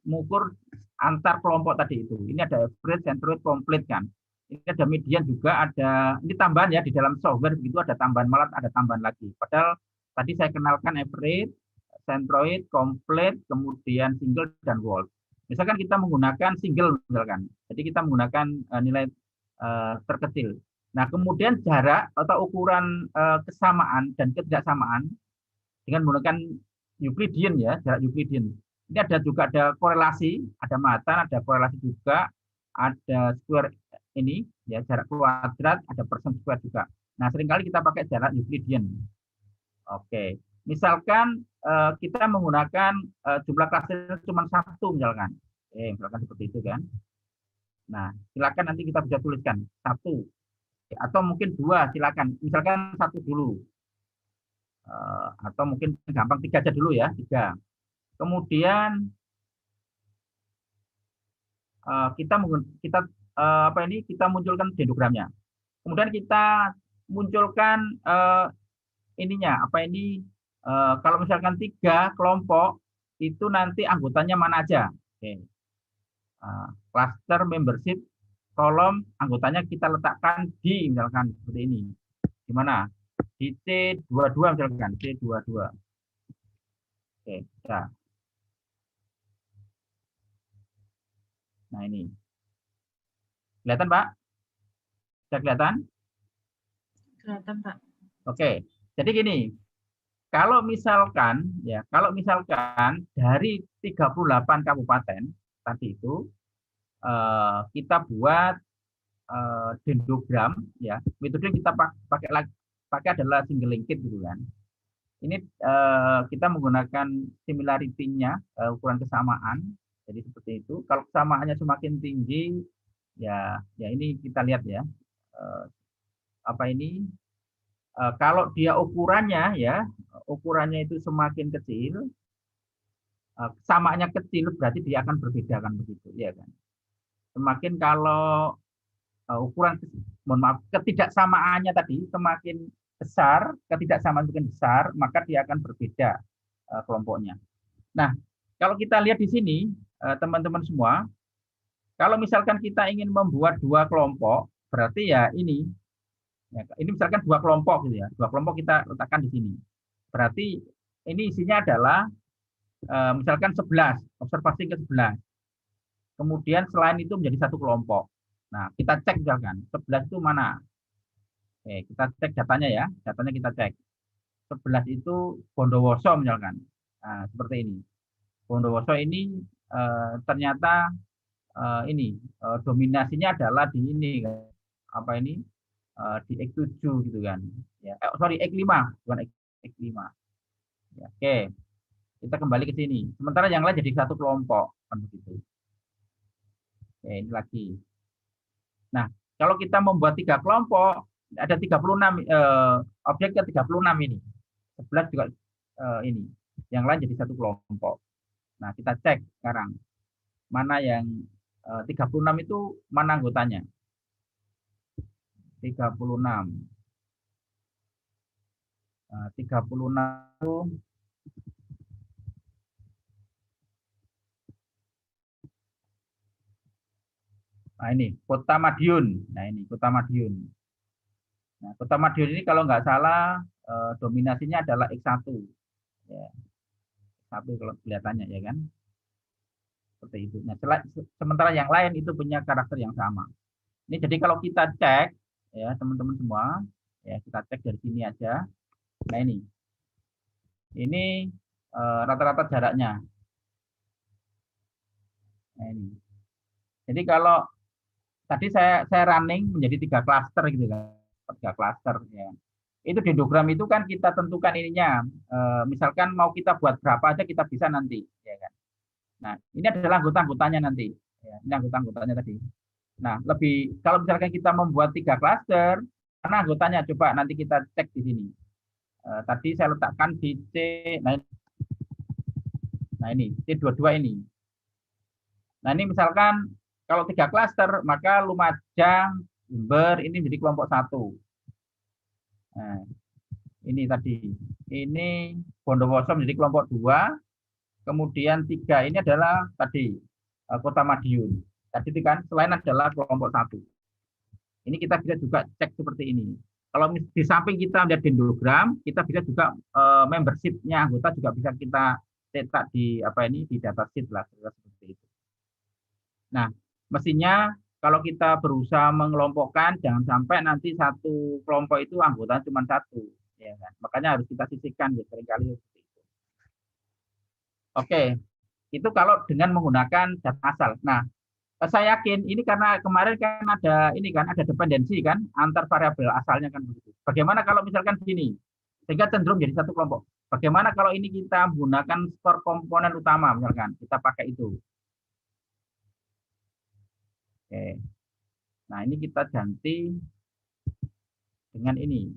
mengukur antar kelompok tadi itu. Ini ada average, centroid, complete kan. Ini ada median juga, ada ini tambahan ya di dalam software begitu, ada tambahan, malah ada tambahan lagi. Padahal tadi saya kenalkan average, centroid, complete, kemudian single dan whole. Misalkan kita menggunakan single misalkan. Jadi kita menggunakan nilai terkecil. Nah, kemudian jarak atau ukuran kesamaan dan ketidaksamaan dengan menggunakan Euclidean ya, jarak Euclidean. Ini ada juga ada korelasi, ada matan, ada korelasi juga, ada square ini ya, jarak kuadrat, ada persen square juga. Nah, seringkali kita pakai jarak Euclidean. Oke. Misalkan kita menggunakan jumlah klaster cuma 1 misalkan. Misalkan seperti itu kan. Nah, silakan nanti kita bisa tuliskan 1 atau mungkin 2, silakan. Misalkan 1 dulu. Atau mungkin gampang 3 aja dulu ya, 3. Kemudian kita munculkan dendrogramnya. Kemudian kita munculkan ininya kalau misalkan 3 kelompok itu nanti anggotanya mana aja. Oke. Cluster membership kolom anggotanya kita letakkan di misalkan seperti ini. Di mana? Di C22 misalkan, C22. Oke, ya. Nah, ini. Kelihatan, Pak? Bisa kelihatan? Kelihatan, Pak. Oke. Jadi gini, kalau misalkan dari 38 kabupaten tadi itu kita buat dendrogram ya, metode yang kita pakai adalah single linked gitu kan. Ini kita menggunakan similarity-nya, ukuran kesamaan. Jadi seperti itu. Kalau kesamaannya semakin tinggi ya ini kita lihat ya. Kalau dia ukurannya itu semakin kecil, kesamaannya kecil berarti dia akan berbeda kan begitu ya kan. Semakin kalau ukuran ketidaksamaannya tadi semakin besar, ketidaksamaan semakin besar, maka dia akan berbeda kelompoknya. Nah, kalau kita lihat di sini teman-teman semua, kalau misalkan kita ingin membuat 2 kelompok, berarti ya ini. Ya, ini misalkan 2 kelompok gitu ya. 2 kelompok kita letakkan di sini. Berarti ini isinya adalah misalkan 11, observasi ke-11. Kemudian selain itu menjadi 1 kelompok. Nah, kita cek misalkan 11 itu mana? Oke, kita cek datanya ya. Datanya kita cek. 11 itu Bondowoso misalkan. Nah, seperti ini. Bondowoso ini ternyata dominasinya adalah di ini di X7 gitu kan. Ya, X5, bukan X5. Ya, oke. Kita kembali ke sini. Sementara yang lain jadi 1 kelompok kan begitu. Oke, ini lagi. Nah, kalau kita membuat 3 kelompok, ada 36 objek ke 36 ini. 11 juga ini. Yang lain jadi 1 kelompok. Nah, kita cek sekarang. Mana yang 36 itu mana anggotanya? 36. 36 itu nah ini Kota Madiun. Nah ini Kota Madiun. Nah, Kota Madiun ini kalau nggak salah dominasinya adalah X1. Ya. X1 kalau kelihatannya ya kan. Seperti itu. Nah, sementara yang lain itu punya karakter yang sama. Ini jadi kalau kita cek ya teman-teman semua, ya kita cek dari sini aja. Nah ini rata-rata jaraknya. Nah ini. Jadi kalau tadi saya running menjadi 3 klaster gitu kan, 3 klaster ya. Itu dendrogram itu kan kita tentukan ininya. Misalkan mau kita buat berapa aja kita bisa nanti, ya kan. Nah ini adalah anggota-anggotanya nanti. Ya, ini anggota-anggotanya tadi. Nah, kalau misalkan kita membuat 3 klaster, Mana anggotanya? Coba nanti kita cek di sini. Tadi saya letakkan di C, nah ini C22 ini. Nah ini misalkan kalau 3 klaster, maka Lumajang, Jember ini jadi kelompok 1. Nah, ini tadi. Ini Bondowoso menjadi kelompok 2. Kemudian 3 ini adalah tadi Kota Madiun. Tadi itu kan selain adalah kelompok 1. Ini kita bisa juga cek seperti ini. Kalau di samping kita melihat dendrogram, kita bisa juga membership-nya anggota juga bisa kita cetak di di datasheet lah seperti itu. Nah, mestinya kalau kita berusaha mengelompokkan, jangan sampai nanti satu kelompok itu anggota cuma 1, ya kan? Makanya harus kita sisihkan ya seringkali seperti itu. Oke, itu kalau dengan menggunakan data asal. Nah, saya yakin ini karena kemarin kan ada dependensi kan antar variabel asalnya kan begitu. Bagaimana kalau misalkan gini, sehingga cenderung jadi satu kelompok. Bagaimana kalau ini kita menggunakan skor komponen utama misalkan kita pakai itu. Oke. Nah ini kita ganti dengan ini.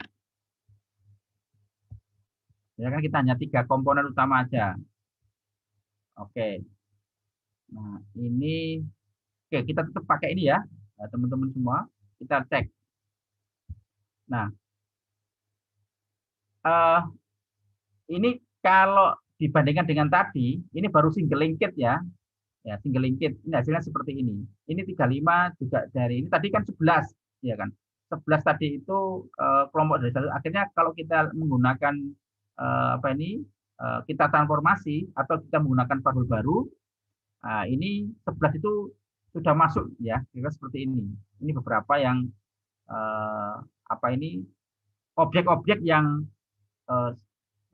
Ya kan kita hanya 3 komponen utama aja. Oke. Nah ini. Oke, kita tetap pakai ini ya, teman-teman semua. Kita cek. Nah, ini kalau dibandingkan dengan tadi, ini baru single linked ya. Ya, single linked. Ini hasilnya seperti ini. Ini 35 juga dari ini tadi kan 11, ya kan. 11 tadi itu kelompok dari 1. Akhirnya kalau kita menggunakan kita transformasi atau kita menggunakan variabel baru, ini 11 itu sudah masuk ya, kira seperti ini. Ini beberapa yang objek-objek yang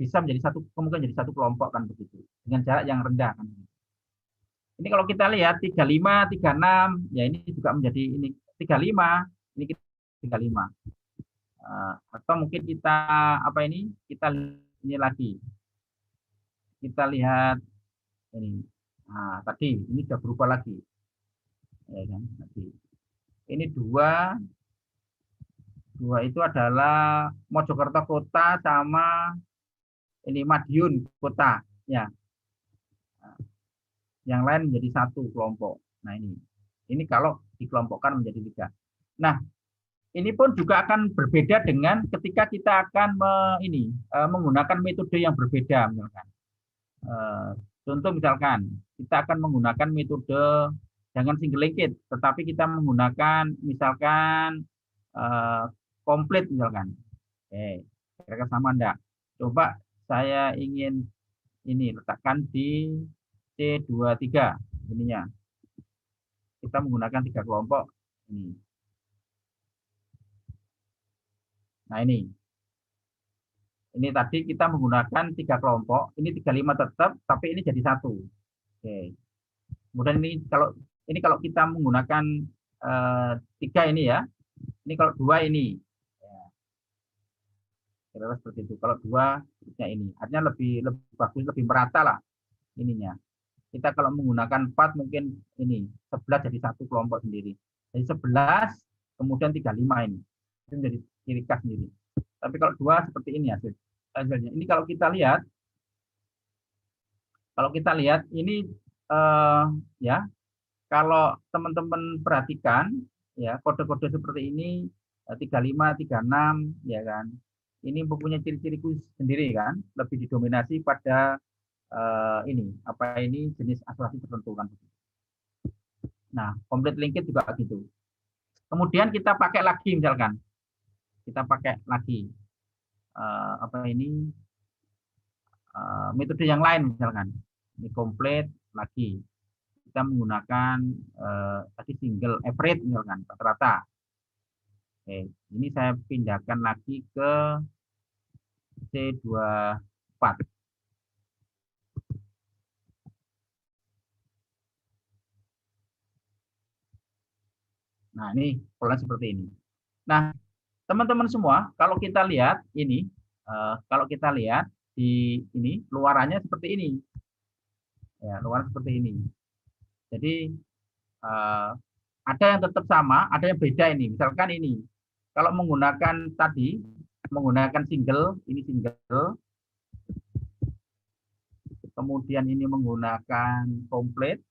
bisa menjadi kemungkinan jadi satu kelompok kan begitu dengan jarak yang rendah kan. Ini kalau kita lihat 35, 36 ya ini juga menjadi ini 35, ini kita 35. Atau mungkin kita kita ini lagi. Kita lihat ini. Nah, tadi ini sudah berubah lagi. Ya kan? Ini 2 itu adalah Mojokerto kota sama ini Madiun kota ya. Yang lain menjadi 1 kelompok. Nah ini kalau dikelompokkan menjadi 3. Nah ini pun juga akan berbeda dengan ketika kita akan menggunakan metode yang berbeda misalkan. Contoh misalkan kita akan menggunakan metode jangan single linked, tetapi kita menggunakan misalkan komplit misalkan. Oke, kira-kira sama enggak? Coba saya ingin ini letakkan di C23 ininya. Kita menggunakan 3 kelompok ini. Nah ini. Ini tadi kita menggunakan 3 kelompok, ini 35 tetap, tapi ini jadi 1. Oke. Kemudian ini kalau kita menggunakan 3 ini ya, ini kalau 2 ini, ya. Kira-kira seperti itu. Kalau 2 ini, artinya lebih bagus, lebih merata lah ininya. Kita kalau menggunakan 4 mungkin ini 11 jadi 1 kelompok sendiri. Jadi 11 kemudian 35 ini, itu menjadi ciri khas sendiri. Tapi kalau 2 seperti ini hasilnya. Ini kalau kita lihat ini ya. Kalau teman-teman perhatikan ya kode-kode seperti ini 35, 36 ya kan. Ini mempunyai ciri-ciri khusus sendiri kan, lebih didominasi pada jenis asuransi tertentu kan. Nah, complete linked juga gitu. Kemudian kita pakai lagi misalkan. Kita pakai lagi metode yang lain misalkan. Ini complete lagi. Kita menggunakan tadi single average misalkan rata-rata. Oke, ini saya pindahkan lagi ke C24. Nah, ini polanya seperti ini. Nah, teman-teman semua, kalau kita lihat ini, di ini luarannya seperti ini. Ya, luaran seperti ini. Jadi ada yang tetap sama, ada yang beda ini. Misalkan ini, Kalau menggunakan tadi, menggunakan single, ini single. Kemudian ini menggunakan complete.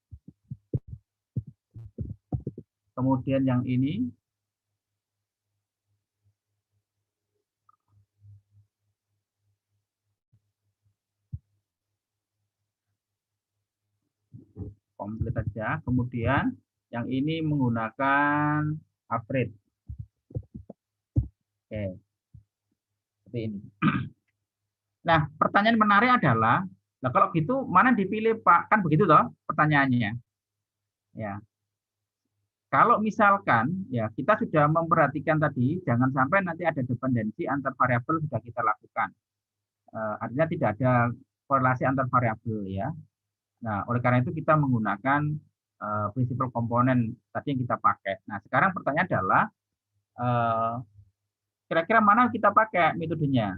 Kemudian yang ini komplit saja. Kemudian yang ini menggunakan upgrade. Oke. Seperti ini. Nah, pertanyaan menarik adalah, nah kalau gitu mana dipilih Pak? Kan begitu toh pertanyaannya. Ya. Kalau misalkan ya kita sudah memperhatikan tadi, jangan sampai nanti ada dependensi antar variabel sudah kita lakukan. Artinya tidak ada korelasi antar variabel ya. Nah, oleh karena itu kita menggunakan prinsipal komponen tadi yang kita pakai. Nah, sekarang pertanyaan adalah kira-kira mana kita pakai metodenya?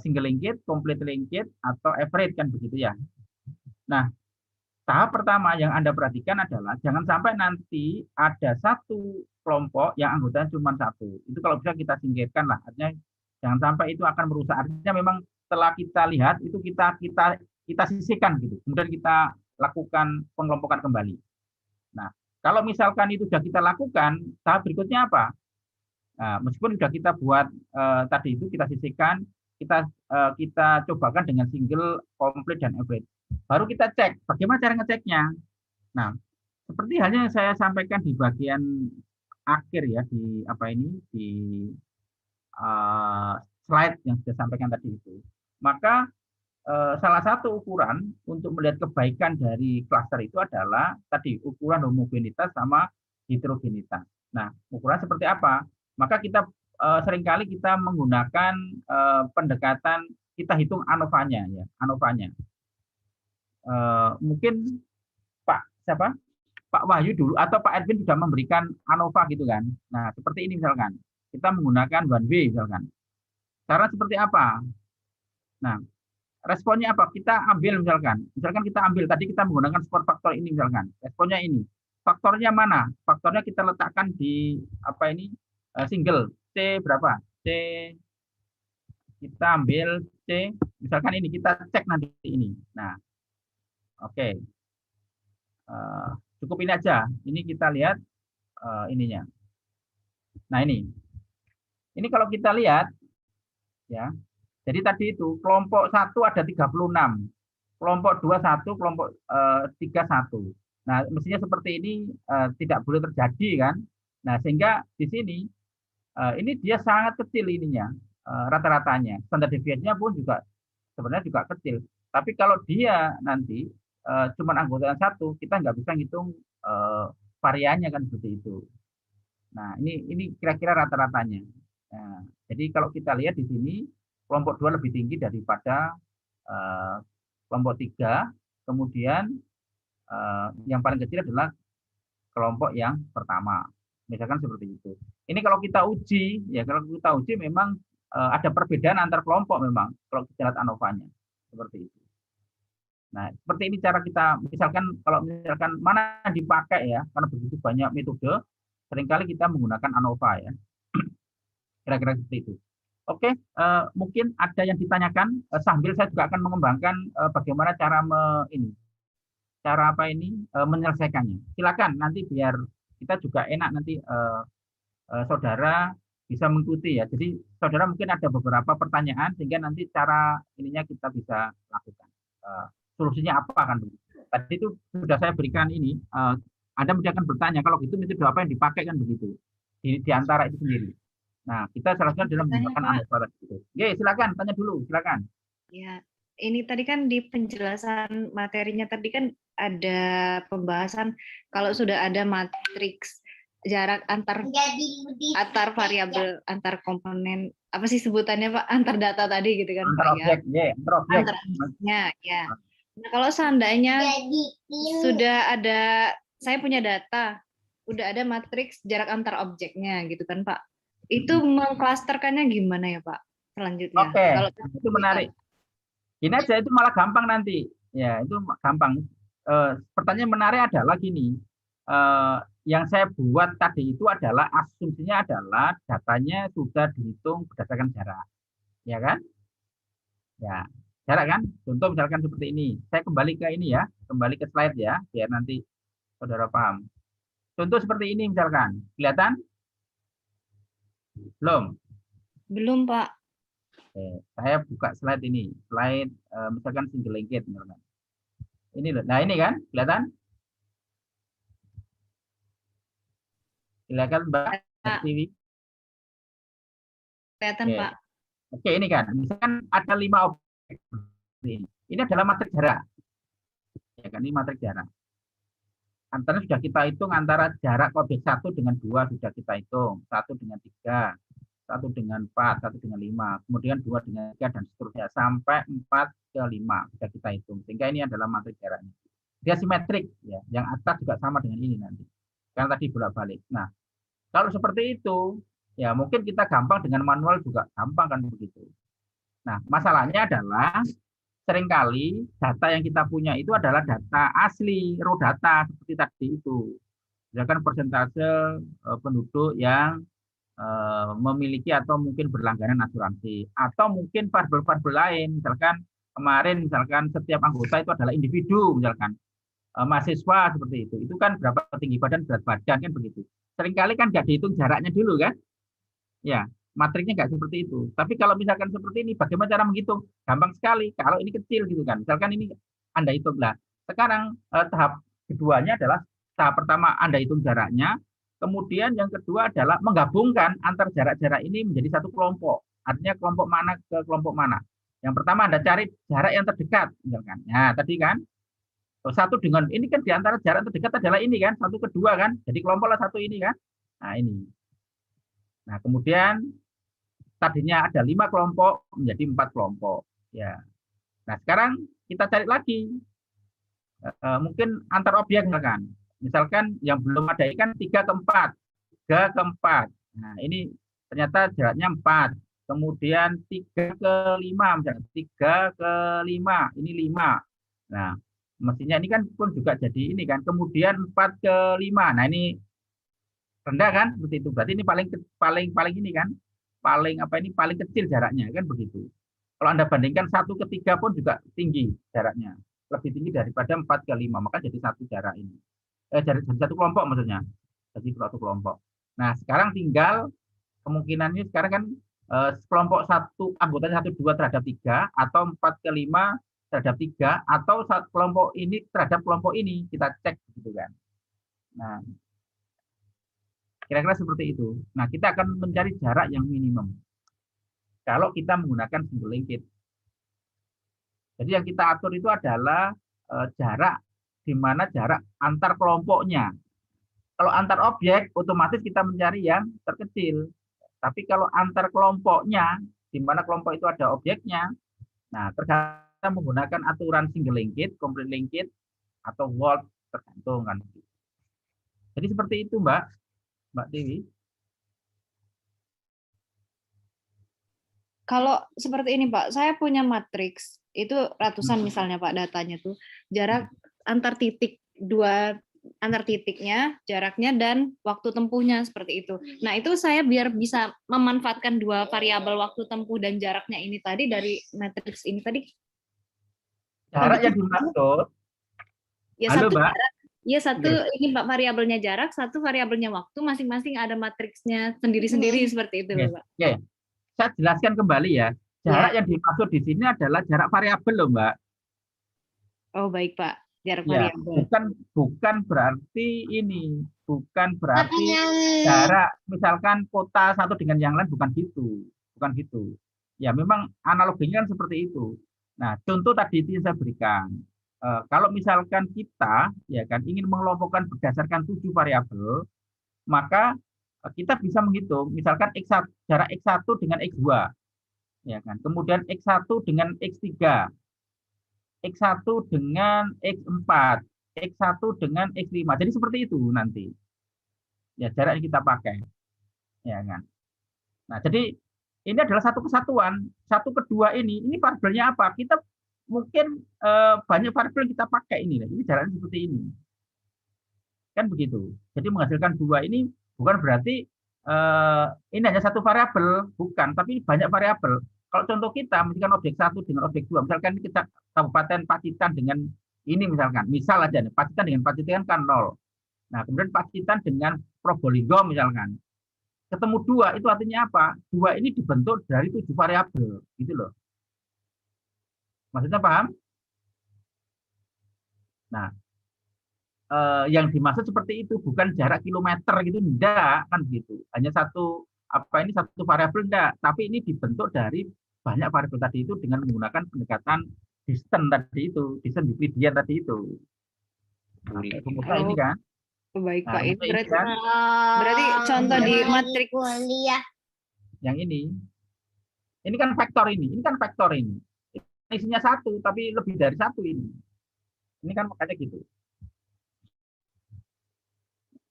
Single linked, complete linked, atau average kan begitu ya. Nah, tahap pertama yang Anda perhatikan adalah jangan sampai nanti ada satu kelompok yang anggotanya cuma satu. Itu kalau bisa kita singkirkan lah. Artinya jangan sampai itu akan merusak. Artinya memang setelah kita lihat itu kita sisihkan gitu. Kemudian kita lakukan pengelompokan kembali. Nah, kalau misalkan itu sudah kita lakukan, tahap berikutnya apa? Nah, meskipun sudah kita buat tadi itu kita sisihkan, kita cobakan dengan single, complete, dan average. Baru kita cek bagaimana cara ngeceknya. Nah, seperti halnya yang saya sampaikan di bagian akhir ya di apa ini di slide yang saya sampaikan tadi itu. Maka salah satu ukuran untuk melihat kebaikan dari klaster itu adalah tadi ukuran homogenitas sama heterogenitas. Nah, ukuran seperti apa? Maka kita seringkali kita menggunakan pendekatan kita hitung ANOVA-nya ya, ANOVA-nya. Mungkin Pak Wahyu dulu atau Pak Edwin sudah memberikan ANOVA gitu kan. Nah, seperti ini misalkan. Kita menggunakan one way misalkan. Cara seperti apa? Nah, responnya apa? Kita ambil misalkan kita ambil tadi kita menggunakan support faktor ini misalkan. Responnya ini. Faktornya mana? Faktornya kita letakkan di apa ini? Single. C berapa? C kita ambil C misalkan ini kita cek nanti ini. Nah, oke. Cukup ini aja. Ini kita lihat ininya. Nah, ini. Ini kalau kita lihat ya. Jadi tadi itu kelompok 1 ada 36. Kelompok 2 1, kelompok 3 1. Nah, mestinya seperti ini tidak boleh terjadi kan. Nah, sehingga di sini ini dia sangat kecil ininya rata-ratanya. Standar deviasinya pun juga sebenarnya juga kecil. Tapi kalau dia nanti cuma anggota satu, kita nggak bisa ngitung variannya kan seperti itu. Nah, ini kira-kira rata-ratanya. Nah, jadi kalau kita lihat di sini kelompok 2 lebih tinggi daripada kelompok 3. Kemudian yang paling kecil adalah kelompok yang pertama. Misalkan seperti itu. Ini kalau kita uji, ya kalau kita uji memang ada perbedaan antar kelompok memang kalau kita lihat ANOVA-nya seperti itu. Nah, seperti ini cara kita misalkan kalau misalkan mana dipakai ya, karena begitu banyak metode, seringkali kita menggunakan ANOVA ya. Kira-kira seperti itu. Oke, mungkin ada yang ditanyakan sambil saya juga akan mengembangkan bagaimana cara menyelesaikannya. Silakan nanti biar kita juga enak nanti saudara bisa mengikuti ya. Jadi saudara mungkin ada beberapa pertanyaan sehingga nanti cara ininya kita bisa lakukan. Solusinya apa kan begitu. Tadi itu sudah saya berikan ini. Anda mungkin akan bertanya kalau gitu metode apa yang dipakai kan begitu di antara itu sendiri. Nah, kita salah satu dalam menggunakan ANOVA itu. Ya, silakan tanya dulu, silakan. Ya, ini tadi kan di penjelasan materinya tadi kan ada pembahasan kalau sudah ada matriks jarak antar variabel, antar komponen, apa sih sebutannya Pak? Antar data tadi gitu kan Pak ya? Antar objeknya, ya. Nah, kalau seandainya sudah ada, saya punya data, udah ada matriks jarak antar objeknya gitu kan Pak? Itu mengklasterkannya gimana ya Pak? Selanjutnya. Oke, itu menarik. Ini aja itu malah gampang nanti. Ya, itu gampang. Pertanyaan menarik adalah gini. yang saya buat tadi itu adalah asumsinya adalah datanya sudah dihitung berdasarkan jarak, ya kan? Ya, jarak kan? Contoh misalkan seperti ini. Saya kembali ke ini ya, kembali ke slide ya, biar nanti saudara paham. Contoh seperti ini misalkan, kelihatan? Belum? Belum, Pak. Oke, saya buka slide ini, slide misalkan single linked misalkan. Ini loh, nah ini kan, kelihatan? Silakan Mbak Tiwi. Kelihatan, Oke. Pak. Oke, ini kan, misalkan ada 5 objek. Ini adalah matriks jarak. Ya kan, ini matriks jarak. Antara sudah kita hitung antara jarak objek 1 dengan 2 sudah kita hitung. 1 dengan 3, 1 dengan 4, 1 dengan 5. Kemudian 2 dengan 3 dan seterusnya. Sampai 4 ke 5 sudah kita hitung. Sehingga ini adalah matriks jaraknya. Dia simetrik. Ya. Yang atas juga sama dengan ini nanti. Karena tadi bolak-balik. Nah, kalau seperti itu, ya mungkin kita gampang dengan manual juga gampang kan begitu. Nah, masalahnya adalah seringkali data yang kita punya itu adalah data asli, raw data seperti tadi itu. Misalkan persentase penduduk yang memiliki atau mungkin berlangganan asuransi, atau mungkin variabel-variabel lain, misalkan kemarin misalkan setiap anggota itu adalah individu, misalkan mahasiswa seperti itu kan berapa tinggi badan, berat badan kan begitu. Seringkali kan nggak dihitung jaraknya dulu kan, ya matriknya nggak seperti itu. Tapi kalau misalkan seperti ini, bagaimana cara menghitung? Gampang sekali. Kalau ini kecil gitu kan, misalkan ini Anda hitung lah. Sekarang tahap keduanya adalah tahap pertama Anda hitung jaraknya, kemudian yang kedua adalah menggabungkan antar jarak-jarak ini menjadi satu kelompok. Artinya kelompok mana ke kelompok mana. Yang pertama Anda cari jarak yang terdekat, misalkan. Nah tadi kan. Satu dengan ini kan diantara jarak terdekat adalah ini kan, satu kedua kan, jadi kelompoklah satu ini kan. Nah ini. Nah kemudian tadinya ada 5 kelompok menjadi 4 kelompok. Ya. Nah sekarang kita cari lagi, mungkin antar objek misalkan yang belum ada ikan 3 ke 4, 3 ke 4. Nah ini ternyata jaraknya 4. Kemudian 3 ke 5, misalnya 3 ke 5, ini 5. Nah mestinya ini kan pun juga jadi ini kan, kemudian 4 ke 5. Nah ini rendah kan seperti itu. Berarti ini paling ini kan, paling kecil jaraknya kan begitu. Kalau Anda bandingkan 1 ke 3 pun juga tinggi jaraknya. Lebih tinggi daripada 4 ke 5, maka jadi satu jarak ini. Jadi satu kelompok maksudnya. Jadi satu kelompok. Nah, sekarang tinggal kemungkinannya sekarang kan kelompok anggotanya 1 2 terhadap 3 atau 4 ke 5 terhadap 3 atau kelompok ini terhadap kelompok ini, kita cek gitu kan. Nah, kira-kira seperti itu. Nah, kita akan mencari jarak yang minimum kalau kita menggunakan single linked. Jadi yang kita atur itu adalah jarak di mana jarak antar kelompoknya. Kalau antar objek otomatis kita mencari yang terkecil. Tapi kalau antar kelompoknya, di mana kelompok itu ada objeknya, nah tergantung menggunakan aturan single linked, complete linked, atau word tergantung kan. Jadi seperti itu Mbak Tiwi. Kalau seperti ini Pak, saya punya matriks itu ratusan misalnya Pak datanya tuh jarak antar titiknya, jaraknya dan waktu tempuhnya seperti itu. Nah itu saya biar bisa memanfaatkan 2 variabel waktu tempuh dan jaraknya ini tadi dari matriks ini tadi. Jarak yang dimaksud. Ya halo, satu Mbak. jarak. Ya satu ini Pak variabelnya jarak, satu variabelnya waktu, masing-masing ada matriksnya sendiri-sendiri seperti itu, Pak. Ya. Saya jelaskan kembali ya. Jarak yang dimaksud di sini adalah jarak variabel loh, Mbak. Oh, baik, Pak. Jarak Ya, variabel. bukan berarti ini, bukan berarti jarak misalkan kota satu dengan yang lain, bukan gitu. Ya, memang analoginya kan seperti itu. Nah, contoh tadi itu yang saya berikan. Kalau misalkan kita ya kan ingin mengelompokkan berdasarkan 7 variabel, maka kita bisa menghitung misalkan jarak X1 dengan X2. Ya kan. Kemudian X1 dengan X3. X1 dengan X4, X1 dengan X5. Jadi seperti itu nanti. Ya, jarak yang kita pakai. Ya kan. Nah, jadi ini adalah satu kesatuan. Satu kedua ini variabelnya apa? Kita mungkin banyak variabel yang kita pakai ini. Ini jaraknya seperti ini. Kan begitu. Jadi menghasilkan dua ini bukan berarti ini hanya satu variabel, bukan, tapi banyak variabel. Kalau contoh kita, misalkan objek satu dengan objek dua, misalkan kita Kabupaten Pacitan dengan ini misalkan, misal aja nih, Pacitan dengan Pacitan kan 0. Nah, kemudian Pacitan dengan Probolinggo misalkan. Ketemu dua, itu artinya apa? Dua ini dibentuk dari 7 variabel, gitu loh. Maksudnya paham? Nah, yang dimaksud seperti itu bukan jarak kilometer gitu, enggak, kan gitu. Hanya satu variabel enggak, tapi ini dibentuk dari banyak variabel tadi itu dengan menggunakan pendekatan distance tadi itu, distance Euclidean tadi itu. Nah, rumusnya ini kan. Baik Nah, Pak, ini rumusnya ini berarti, kan. berarti contoh di matriks Yang ini kan vektor ini kan vektor ini. Isinya satu, tapi lebih dari satu ini. Ini kan makanya gitu.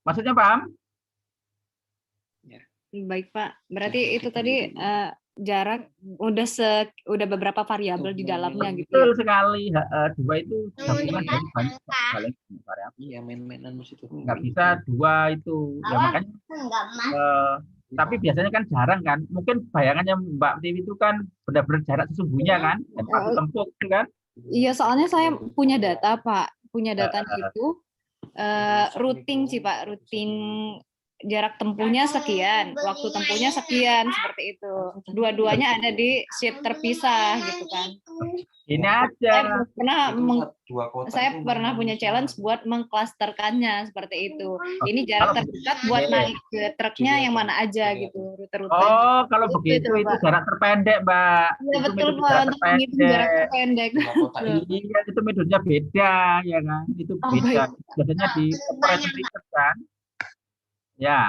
Maksudnya paham? Baik Pak, berarti itu tadi jarak udah beberapa variabel di dalamnya gitu ya. Betul sekali. Dua itu gabungan dari banyak variabel. Iya, main-mainan mus itu. Nggak bisa dua itu. Ya makanya. Tapi biasanya kan jarang kan. Mungkin bayangannya Mbak Tiwi itu kan benar-benar jarak sesungguhnya kan. Dan waktu tempuh itu kan. Iya, soalnya saya punya data Pak. Punya datanya itu routing sih Pak. Routing jarak tempuhnya sekian, waktu tempuhnya sekian, seperti itu. Dua-duanya ada di sheet terpisah gitu kan. Ini aja. Saya pernah punya challenge buat mengklasterkannya seperti itu. Ini jarak terdekat buat naik ke truknya yang mana aja gitu, rute-rute. Oh, kalau begitu itu jarak terpendek, Mbak. Iya betul Pak, untuk menghitung jarak terpendek. Iya, itu metodenya beda ya kan. Itu beda. Biasanya di operation research kan. Ya,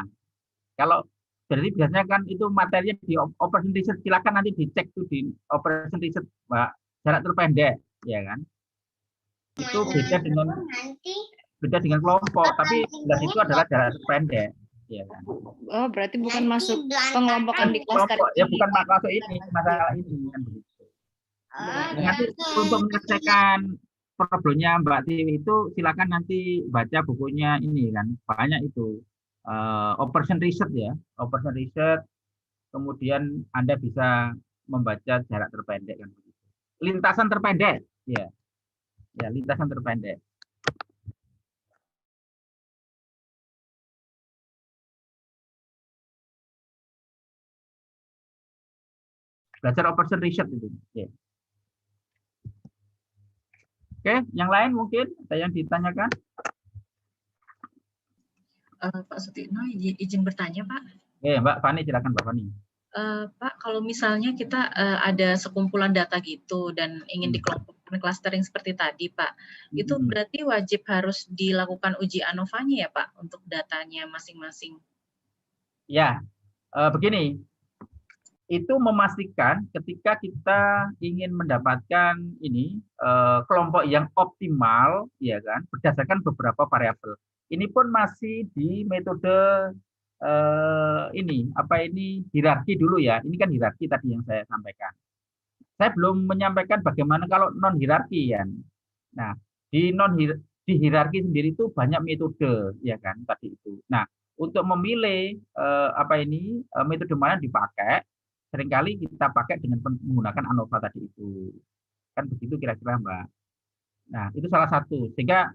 kalau jadi biasanya kan itu materinya di operation research, silakan nanti dicek tuh di operation research, Mbak, jarak terpendek, ya kan? Itu beda dengan kelompok, tapi jelas itu adalah jarak terpendek, ya kan? Oh, berarti bukan masuk pengelompokan di klaster. Ya bukan masuk ini, masalah ini kan begitu. Nanti untuk menyelesaikan problemnya Mbak Tiwi itu silakan nanti baca bukunya ini kan, banyak itu. Operation research ya, operation research, kemudian Anda bisa membaca jarak terpendek kan begitu. Lintasan terpendek, ya, lintasan terpendek. Belajar operation research itu. Ya. Oke, yang lain mungkin ada yang ditanyakan? Pak Sutikno, izin bertanya, Pak. Mbak Fani, silakan Mbak Fani. Pak, kalau misalnya kita ada sekumpulan data gitu dan ingin dikelompokkan clustering seperti tadi, Pak, itu berarti wajib harus dilakukan uji ANOVA-nya ya, Pak, untuk datanya masing-masing? Ya, begini, itu memastikan ketika kita ingin mendapatkan ini kelompok yang optimal, ya kan, berdasarkan beberapa variabel. Ini pun masih di metode hierarki dulu ya. Ini kan hierarki tadi yang saya sampaikan. Saya belum menyampaikan bagaimana kalau non hierarki ya. Nah, di hierarki sendiri itu banyak metode ya kan tadi itu. Nah, untuk memilih metode mana dipakai, seringkali kita pakai dengan menggunakan ANOVA tadi itu. Kan begitu kira-kira Mbak. Nah, itu salah satu. Sehingga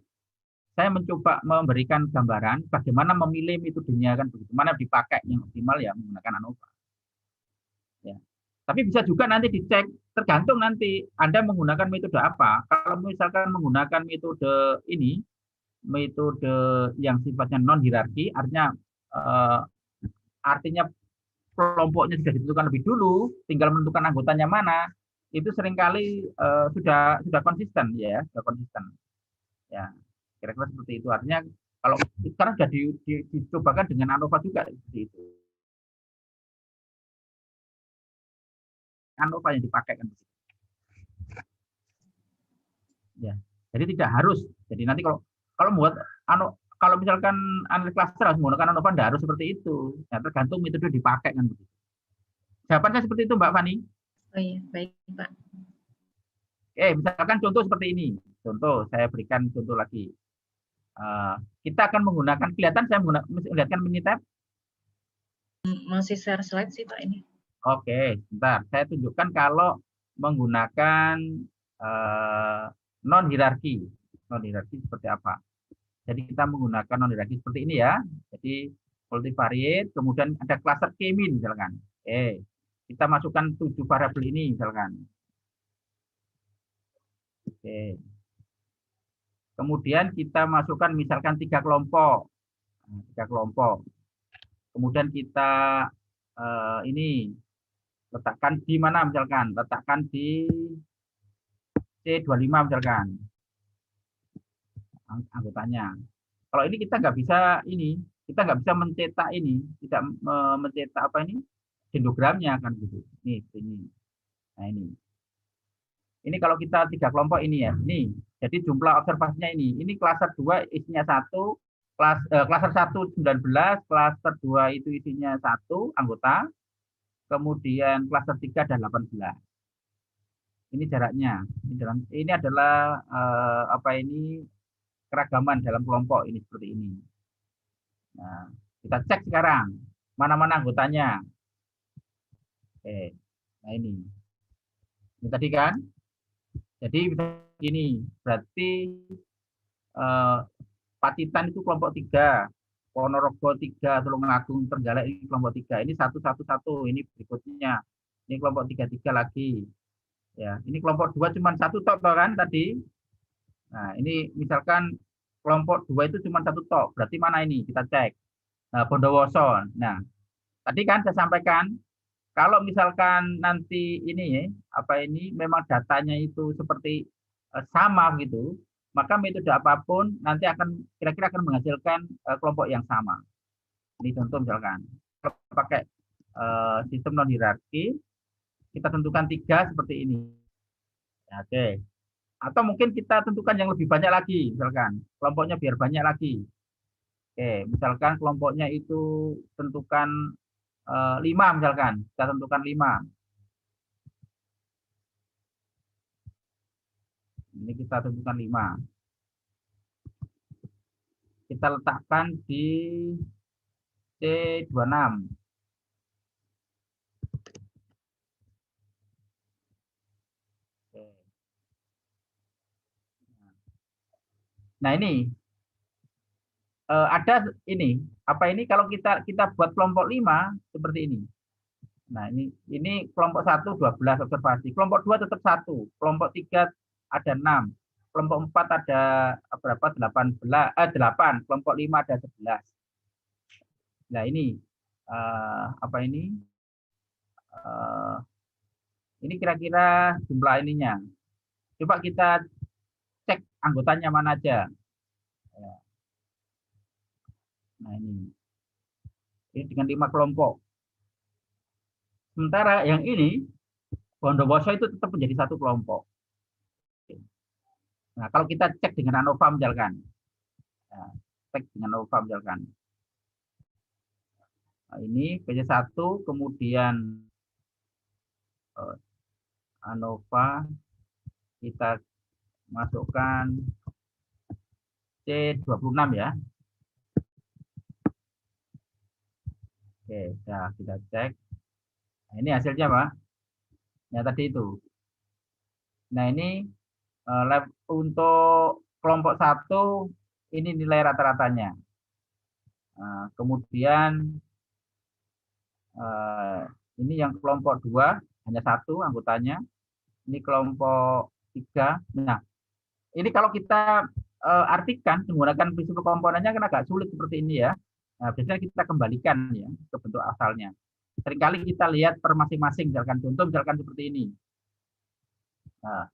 saya mencoba memberikan gambaran bagaimana memilih metodenya kan begitu, mana dipakai yang optimal ya menggunakan ANOVA. Ya. Tapi bisa juga nanti dicek, tergantung nanti Anda menggunakan metode apa. Kalau misalkan menggunakan metode ini, metode yang sifatnya non hierarki, artinya kelompoknya sudah ditentukan lebih dulu, tinggal menentukan anggotanya mana, itu seringkali sudah konsisten ya, sudah konsisten. Ya. Kira-kira seperti itu. Artinya kalau sekarang sudah dicobakan dengan ANOVA juga seperti itu. ANOVA yang dipakai kan. Ya. Jadi tidak harus. Jadi nanti kalau membuat kalau misalkan analis klaster harus menggunakan ANOVA, tidak harus seperti itu. Ya, tergantung metode dipakai kan begitu. Jawabannya seperti itu Mbak Fani. Oh iya, baik Pak. Misalkan contoh seperti ini. Contoh, saya berikan contoh lagi. Kita akan menggunakan, kelihatan saya melihatkan Minitab? Masih share slide sih Pak ini. Oke, sebentar. Saya tunjukkan kalau menggunakan non-hierarki. Non-hierarki seperti apa? Jadi kita menggunakan non-hierarki seperti ini ya. Jadi multivariate, kemudian ada cluster K-min misalkan. Kita masukkan 7 variabel ini misalkan. Oke. Kemudian kita masukkan misalkan 3 kelompok. 3 kelompok. Kemudian kita ini letakkan di mana misalkan? Letakkan di C25 misalkan. Anggotanya. Kalau ini kita nggak bisa ini, kita nggak bisa mencetak ini, tidak mencetak apa ini? Dendrogramnya kan gitu. Nih, ini. Nah, ini. Ini kalau kita 3 kelompok ini ya. Ini. Jadi jumlah observasinya ini. Ini klaster 2 isinya 1, klaster 1 19, klaster 2 itu isinya 1 anggota. Kemudian klaster 3 ada 18. Ini jaraknya. Ini adalah apa ini? Keragaman dalam kelompok ini seperti ini. Nah, kita cek sekarang mana-mana anggotanya. Oke, nah ini tadi kan. Jadi ini berarti Pacitan itu kelompok 3, Ponorogo 3, Tulungagung, Trenggalek ini kelompok 3. Ini 111, ini berikutnya. Ini kelompok 33 lagi. Ya, ini kelompok 2 cuma 1 tok kan tadi. Nah, ini misalkan kelompok 2 itu cuma 1 tok, berarti mana ini? Kita cek. Nah, Bondowoso. Nah, tadi kan saya sampaikan, kalau misalkan nanti ini apa ini memang datanya itu seperti sama gitu, maka metode apapun nanti akan kira-kira akan menghasilkan kelompok yang sama. Ini contoh misalkan, kalau pakai sistem non hierarki, kita tentukan 3 seperti ini. Oke. Atau mungkin kita tentukan yang lebih banyak lagi, misalkan kelompoknya biar banyak lagi. Oke, misalkan kelompoknya itu tentukan 5 misalkan, kita tentukan 5. Ini kita tentukan 5. Kita letakkan di C26. Nah ini ada ini apa ini kalau kita buat kelompok 5 seperti ini. Nah ini kelompok 1 12 observasi, kelompok 2 tetap 1, kelompok 3 ada 6, kelompok 4 ada berapa 8, kelompok 5 ada 11. Nah ini apa ini? Ini kira-kira jumlah ininya. Coba kita cek anggotanya mana aja. Nah ini dengan 5 kelompok. Sementara yang ini Bondowoso itu tetap menjadi 1 kelompok. Nah kalau kita cek dengan ANOVA misalkan, cek dengan ANOVA misalkan. Nah, ini PC1 kemudian ANOVA kita masukkan C26 ya. Oke, nah kita cek. Nah, ini hasilnya Pak. Ya tadi itu. Nah ini untuk kelompok 1 ini nilai rata-ratanya. Kemudian ini yang kelompok 2 hanya 1 anggotanya. Ini kelompok 3. Nah ini kalau kita artikan menggunakan prinsip komponennya kan agak sulit seperti ini ya. Nah, biasanya kita kembalikan ya ke bentuk asalnya. Seringkali kita lihat per masing-masing, misalkan contoh misalkan seperti ini. Nah,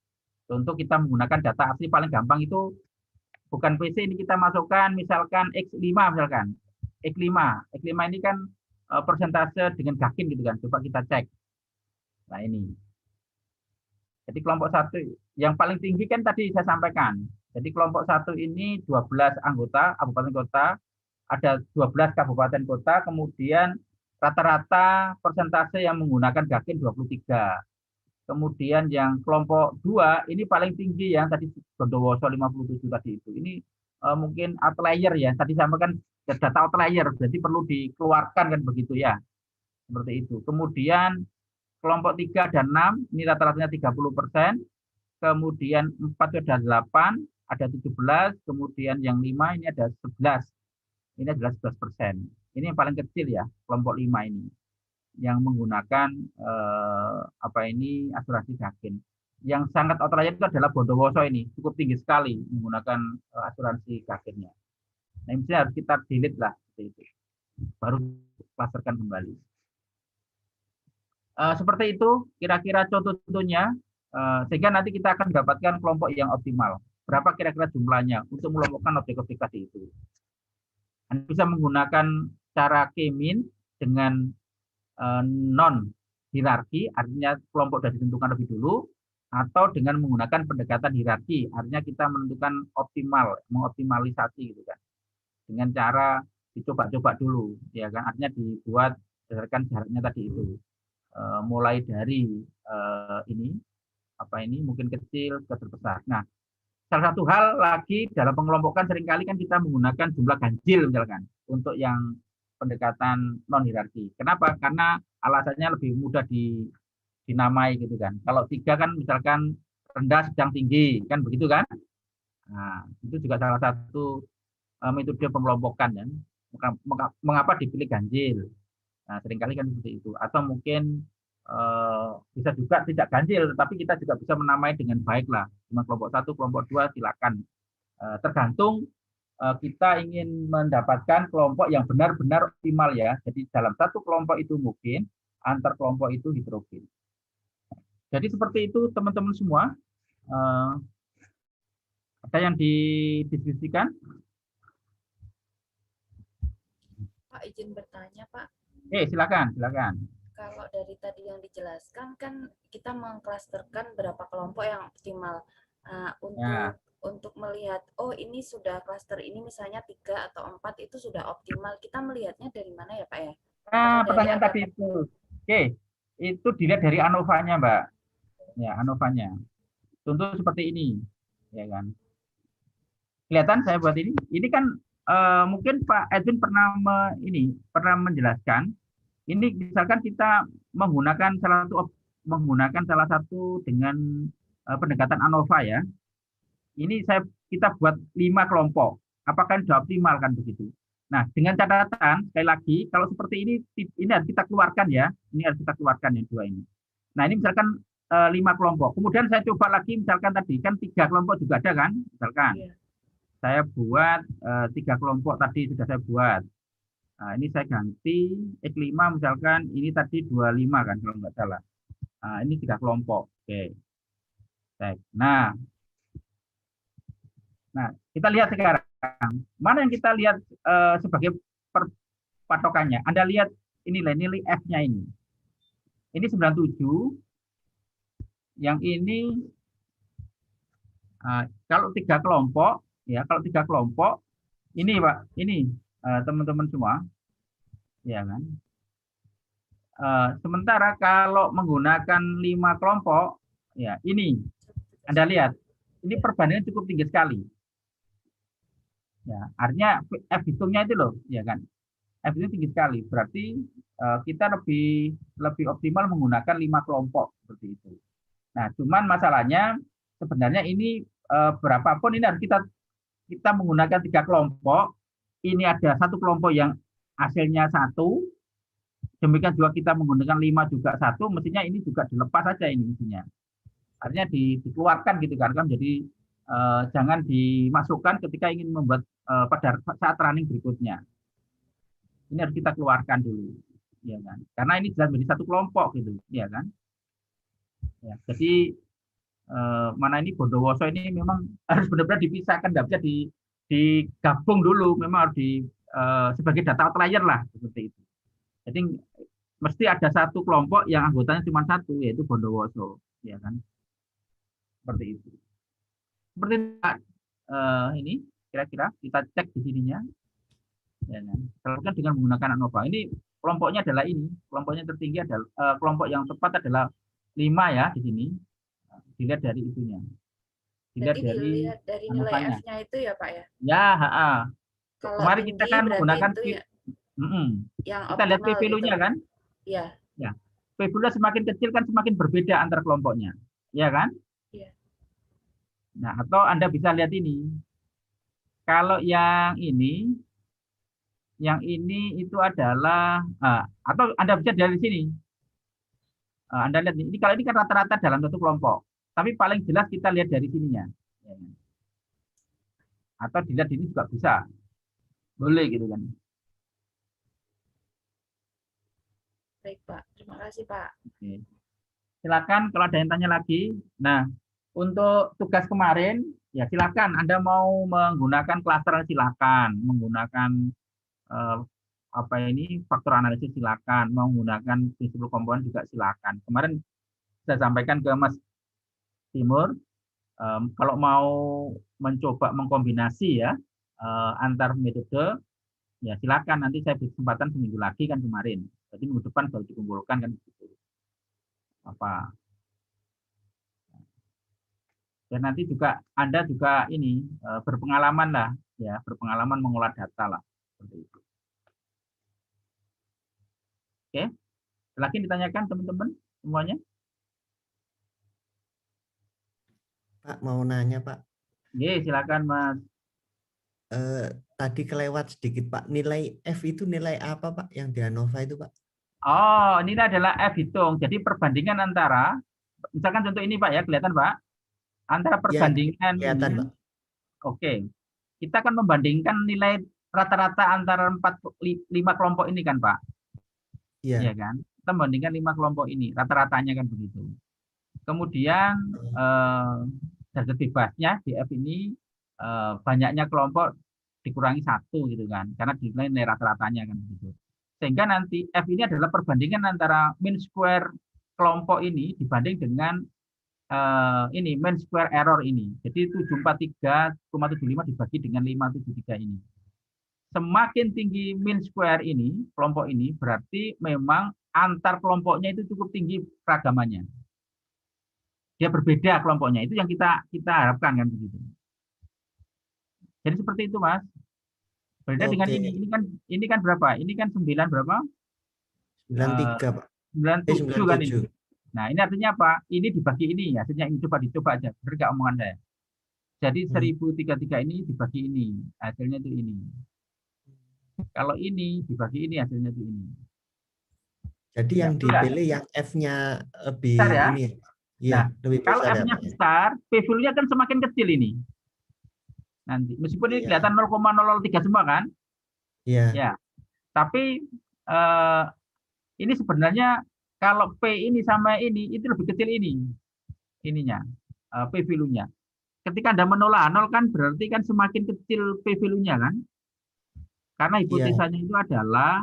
contoh kita menggunakan data asli paling gampang itu bukan PC, ini kita masukkan misalkan X5 misalkan. X5 ini kan persentase dengan Gakin gitu kan. Coba kita cek. Nah, ini. Jadi kelompok 1 yang paling tinggi kan tadi saya sampaikan. Jadi kelompok 1 ini 12 anggota kabupaten kota, ada 12 kabupaten kota, kemudian rata-rata persentase yang menggunakan Gakin 23. Kemudian yang kelompok 2 ini paling tinggi yang tadi Bondowoso 57 tadi itu. Ini mungkin outlier ya. Tadi sampaikan data outlier, berarti perlu dikeluarkan kan begitu ya. Seperti itu. Kemudian kelompok 3 dan 6, ini rata-ratanya 30%. Kemudian 4 itu ada 8, ada 17. Kemudian yang 5 ini ada 11. Ini adalah 11%. Ini yang paling kecil ya, kelompok 5 ini. Yang menggunakan asuransi Gakin. Yang sangat outlier itu adalah Bondowoso ini, cukup tinggi sekali menggunakan asuransi Gakinnya. Nah, ini harus kita delete lah seperti itu. Baru klasterkan kembali. Seperti itu kira-kira contoh-contohnya, sehingga nanti kita akan mendapatkan kelompok yang optimal. Berapa kira-kira jumlahnya untuk mengelompokkan objek-objek tadi itu. Anda bisa menggunakan cara K-mean dengan non hierarki, artinya kelompok sudah ditentukan lebih dulu, atau dengan menggunakan pendekatan hierarki, artinya kita menentukan optimal, mengoptimalisasi gitu kan, dengan cara dicoba-coba dulu, ya kan, artinya dibuat berdasarkan jaraknya tadi itu, mulai dari ini mungkin kecil ke terbesar. Nah, salah satu hal lagi dalam pengelompokan seringkali kan kita menggunakan jumlah ganjil misalkan untuk yang pendekatan non hierarki. Kenapa? Karena alasannya lebih mudah dinamai gitu kan. Kalau 3 kan misalkan rendah, sedang, tinggi, kan begitu kan? Nah, itu juga salah satu metode pengelompokan ya. Mengapa dipilih ganjil? Nah, seringkali kan seperti itu. Atau mungkin bisa juga tidak ganjil, tetapi kita juga bisa menamai dengan baik lah. Cuma kelompok 1, kelompok 2 silakan. Tergantung kita ingin mendapatkan kelompok yang benar-benar optimal ya. Jadi dalam satu kelompok itu mungkin, antar kelompok itu heterogen. Jadi seperti itu teman-teman semua. Ada yang didiskusikan? Pak, izin bertanya Pak. Silakan. Kalau dari tadi yang dijelaskan kan kita mengklasterkan berapa kelompok yang optimal. Untuk melihat, oh ini sudah klaster ini misalnya 3 atau 4 itu sudah optimal. Kita melihatnya dari mana ya Pak ya? Pertanyaan tadi itu. Itu dilihat dari ANOVA-nya Mbak. Ya, ANOVA-nya. Contoh seperti ini, ya kan. Kelihatan saya buat ini. Ini kan mungkin Pak Edwin pernah menjelaskan. Ini misalkan kita menggunakan salah satu dengan pendekatan ANOVA ya. Ini kita buat 5 kelompok. Apakah sudah optimal kan begitu? Nah, dengan catatan sekali lagi kalau seperti ini harus kita keluarkan ya. Ini harus kita keluarkan yang 2 ini. Nah, ini misalkan 5 kelompok. Kemudian saya coba lagi misalkan tadi kan 3 kelompok juga ada kan? Misalkan saya buat 3 kelompok tadi sudah saya buat. Nah, ini saya ganti X5 misalkan ini tadi 25 kan kalau nggak salah. Nah, ini 3 kelompok. Oke. Nah, kita lihat sekarang mana yang kita lihat sebagai patokannya. Anda lihat ini nilai F-nya ini. Ini 97. Yang ini kalau 3 kelompok ya, kalau 3 kelompok ini Pak, ini teman-teman semua, ya kan. Sementara kalau menggunakan 5 kelompok, ya ini Anda lihat, ini perbandingan cukup tinggi sekali. Ya, artinya F hitungnya itu loh, ya kan. F itu tinggi sekali, berarti kita lebih optimal menggunakan 5 kelompok seperti itu. Nah, cuman masalahnya sebenarnya ini berapapun ini harus kita menggunakan 3 kelompok. Ini ada 1 kelompok yang hasilnya 1. Demikian juga kita menggunakan 5 juga 1. Mestinya ini juga dilepas saja ini mestinya. Artinya dikeluarkan gitu kan. Jadi jangan dimasukkan ketika ingin membuat pada saat running berikutnya. Ini harus kita keluarkan dulu, ya kan? Karena ini jelas menjadi 1 kelompok gitu, ya kan? Ya, jadi mana ini Bondowoso ini memang harus benar-benar dipisahkan, tidak bisa digabung dulu, memang harus sebagai data outlier lah seperti itu. Jadi mesti ada 1 kelompok yang anggotanya cuma 1, yaitu Bondowoso, ya kan? Seperti itu. Seperti ini kira-kira kita cek di sininya, ya kan? Lakukan dengan menggunakan ANOVA. Ini kelompoknya adalah ini, kelompoknya tertinggi adalah kelompok yang tepat adalah 5 ya di sini. Dilihat dari itunya, Dilihat Berarti dari dilihat dari nilai ANOVA-nya. F-nya itu ya Pak ya? Ya, Kalau kemarin kita tinggi kan berarti menggunakan itu ya yang kita lihat optimal P-value-nya gitu. kan? Iya. Ya. P-value semakin kecil kan semakin berbeda antar kelompoknya. Ya kan? Iya. Nah, atau Anda bisa lihat ini. Kalau yang ini itu adalah atau Anda bisa dari sini. Anda lihat ini, kalau ini kan rata-rata dalam satu kelompok. Tapi paling jelas kita lihat dari sininya. Atau dilihat ini juga bisa. Boleh gitu kan. Baik Pak, terima kasih Pak. Oke. Silakan kalau ada yang tanya lagi. Nah, untuk tugas kemarin, ya silakan Anda mau menggunakan klaster silakan, menggunakan faktor analisis silakan, mau menggunakan prinsip komponen juga silakan. Kemarin saya sampaikan ke Mas Timur, kalau mau mencoba mengkombinasi ya antar metode, ya silakan, nanti saya beri kesempatan seminggu lagi kan kemarin. Jadi minggu depan baru dikumpulkan kan begitu. Dan nanti juga Anda juga ini berpengalaman lah, ya berpengalaman mengolah data lah, seperti itu. Oke, lagi ditanyakan teman-teman semuanya? Pak mau nanya Pak. Oke, silakan Mas. Tadi kelewat sedikit Pak, nilai F itu nilai apa Pak yang di ANOVA itu Pak? Oh, ini adalah F hitung. Jadi perbandingan antara, misalkan contoh ini Pak ya, kelihatan Pak? Antara perbandingan ya, kelihatan, ini. Pak. Oke. Kita akan membandingkan nilai rata-rata antara 5 kelompok ini kan Pak? Iya. Iya kan? Kita membandingkan 5 kelompok ini, rata-ratanya kan begitu. Kemudian derajat bebasnya di F ini banyaknya kelompok dikurangi 1 gitu kan, karena dinilai nilai rata-ratanya kan begitu. Sehingga nanti F ini adalah perbandingan antara mean square kelompok ini dibanding dengan ini mean square error ini. Jadi 743,75 dibagi dengan 573 ini. Semakin tinggi mean square ini, kelompok ini, berarti memang antar kelompoknya itu cukup tinggi keragamannya. Dia berbeda kelompoknya, itu yang kita harapkan kan begitu. Jadi seperti itu Mas. Berbeda dengan ini kan berapa? Ini kan 9 berapa? 93 Pak. 97 kan ini. Nah, ini artinya apa? Ini dibagi ini, hasilnya ini dicoba aja. Benar nggak omongan saya? Jadi 1033 ini dibagi ini, hasilnya itu ini. Kalau ini dibagi ini, hasilnya itu ini. Jadi yang dipilih yang F-nya lebih besar ya? ini. Iya, lebih besar. Kalau F-nya besar, P-value-nya kan semakin kecil ini. Nanti meskipun ini kelihatan 0,003 semua kan? Iya. Ya. Tapi ini sebenarnya kalau P ini sama ini itu lebih kecil ininya P-value-nya. Ketika Anda menolak 0 kan berarti kan semakin kecil P-value-nya kan? Karena hipotesanya itu adalah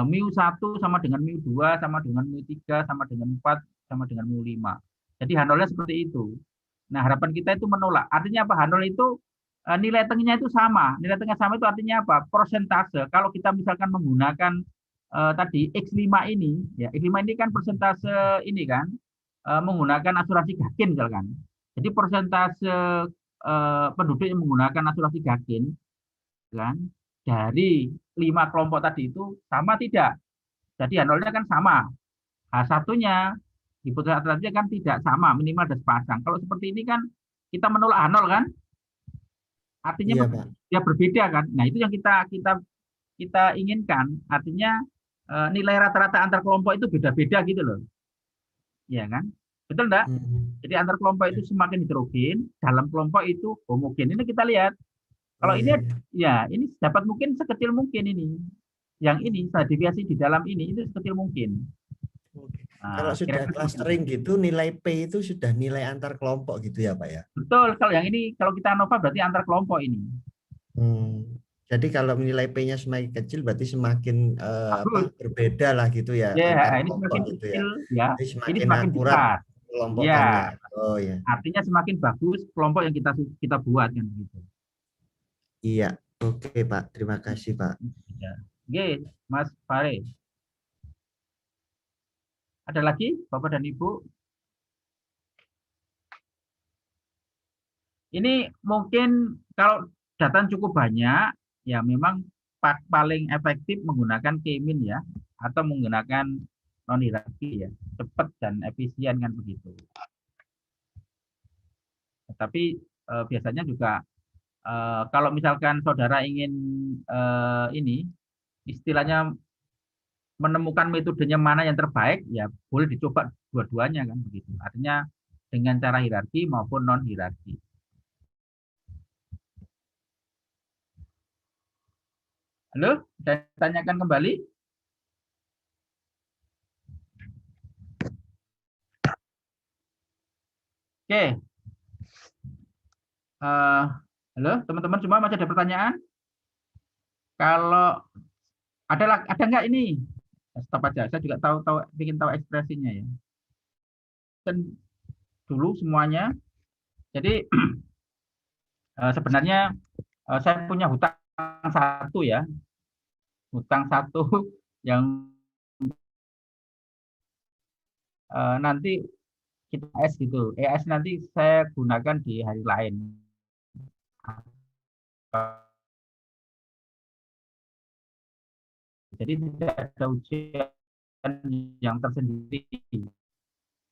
mu 1 sama dengan mu 2 sama dengan mu 3 sama dengan 4 sama dengan mu 5. Jadi H0-nya seperti itu. Nah, harapan kita itu menolak. Artinya apa? H0 itu nilai tengahnya itu sama. Nilai tengah sama itu artinya apa? Persentase. Kalau kita misalkan menggunakan tadi X5 ini, ya X5 ini kan persentase ini kan, menggunakan asuransi Gakin misalkan. Jadi persentase penduduk yang menggunakan asuransi Gakin, kan, dari 5 kelompok tadi itu sama tidak? Jadi H0-nya kan sama. H1-nya, hipotesa alternatifnya kan tidak sama, minimal ada sepasang. Kalau seperti ini kan kita menolak H0 kan? Artinya dia berbeda kan? Nah, itu yang kita inginkan. Artinya nilai rata-rata antar kelompok itu beda-beda gitu loh. Iya kan? Betul enggak? Jadi antar kelompok itu semakin heterogen, dalam kelompok itu homogen. Ini kita lihat. Kalau ini ya, ini dapat mungkin sekecil mungkin ini. Yang ini deviasi di dalam ini itu sekecil mungkin. Nah, kalau sudah clustering gitu, nilai P itu sudah nilai antar kelompok gitu ya Pak ya? Betul, kalau yang ini, kalau kita ANOVA berarti antar kelompok ini. Jadi kalau nilai P-nya semakin kecil berarti semakin berbeda lah gitu ya. Ya, ini semakin gitu kecil, ya. Jadi semakin semakin akurat besar. kelompokannya. Ya. Oh ya. Artinya semakin bagus kelompok yang kita buat kan begitu. Iya, oke Pak. Terima kasih Pak. Ya. Oke, Mas Fare. Ada lagi Bapak dan Ibu? Ini mungkin kalau data cukup banyak, ya memang paling efektif menggunakan K-min ya, atau menggunakan non hierarki ya, cepat dan efisien kan begitu. Tapi biasanya juga kalau misalkan saudara ingin ini istilahnya menemukan metodenya mana yang terbaik, ya boleh dicoba dua-duanya kan begitu. Artinya dengan cara hierarki maupun non hierarki. Halo, saya tanyakan kembali. Oke. Halo, teman-teman semua masih ada pertanyaan? Kalau ada nggak ini? Stop aja. Saya juga ingin tahu ekspresinya ya. Dan dulu semuanya. Jadi sebenarnya saya punya hutang satu ya. Hutang satu yang nanti kita ES gitu. ES nanti saya gunakan di hari lain. Jadi tidak ada ujian yang tersendiri.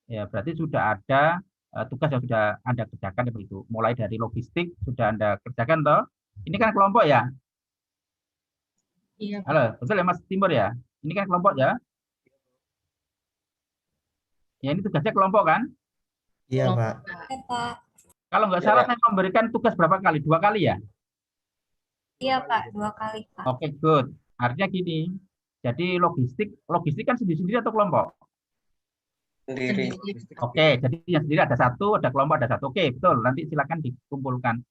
Ya, berarti sudah ada tugas yang sudah Anda kerjakan begitu. Mulai dari logistik sudah Anda kerjakan toh. Ini kan kelompok ya? Iya. Halo, betul ya Mas Timur ya? Ini kan kelompok ya? Ya ini tugasnya kelompok kan? Iya, Pak. Kalau nggak salah saya memberikan tugas berapa kali? 2 kali ya? Iya, Pak, 2 kali, Pak. Oke, good. Artinya gini. Jadi logistik kan sendiri-sendiri atau kelompok? Sendiri. Oke, jadi yang sendiri ada satu, ada kelompok ada satu. Oke, betul. Nanti silakan dikumpulkan.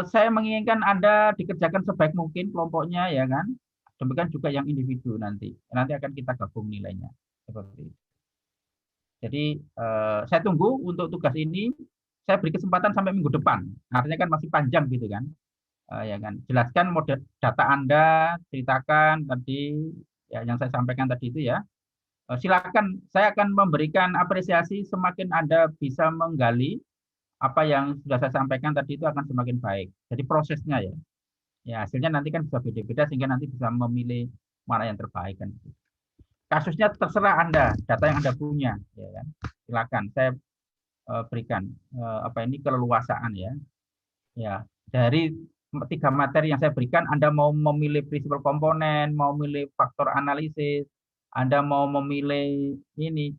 Saya menginginkan Anda dikerjakan sebaik mungkin kelompoknya ya kan. Demikian juga yang individu nanti. Nanti akan kita gabung nilainya seperti itu. Jadi saya tunggu untuk tugas ini. Saya beri kesempatan sampai minggu depan. Artinya kan masih panjang gitu kan. Ya kan. Jelaskan model data Anda, ceritakan tadi ya yang saya sampaikan tadi itu ya. Silakan, saya akan memberikan apresiasi semakin Anda bisa menggali apa yang sudah saya sampaikan tadi itu akan semakin baik. Jadi prosesnya ya. Ya, hasilnya nanti kan bisa beda-beda sehingga nanti bisa memilih mana yang terbaik kan. Kasusnya terserah Anda, data yang Anda punya ya kan. Silakan saya berikan keleluasaan ya. Ya, dari 3 materi yang saya berikan Anda mau memilih prinsipal komponen, mau memilih faktor analisis, Anda mau memilih ini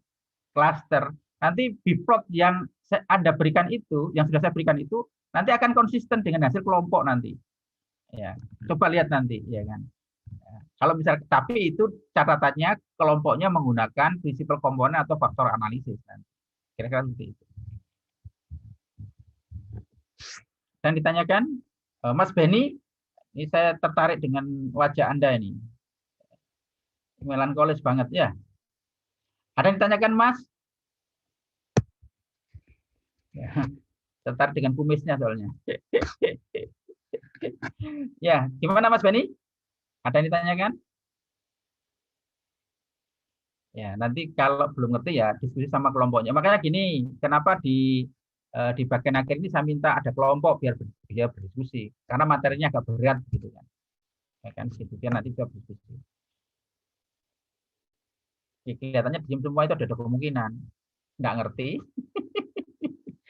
cluster, nanti biplot yang Anda berikan itu, yang sudah saya berikan itu, nanti akan konsisten dengan hasil kelompok nanti. Ya, coba lihat nanti, ya kan. Ya, kalau misal, tapi itu catatannya kelompoknya menggunakan prinsipal komponen atau faktor analisis. Kira-kira seperti itu. Dan ditanyakan, Mas Benny, ini saya tertarik dengan wajah Anda ini. Melankolis banget ya. Ada yang ditanyakan Mas? Ya, tertarik dengan kumisnya soalnya. Ya, gimana Mas Benny? Ada yang ditanyakan? Ya, nanti kalau belum ngerti ya diskusi sama kelompoknya. Makanya gini, kenapa di bagian akhir ini saya minta ada kelompok biar berdiskusi. Karena materinya agak berat gitu kan. Ya kan, biar nanti bisa berdiskusi. Kelihatannya diem semua itu ada kemungkinan nggak ngerti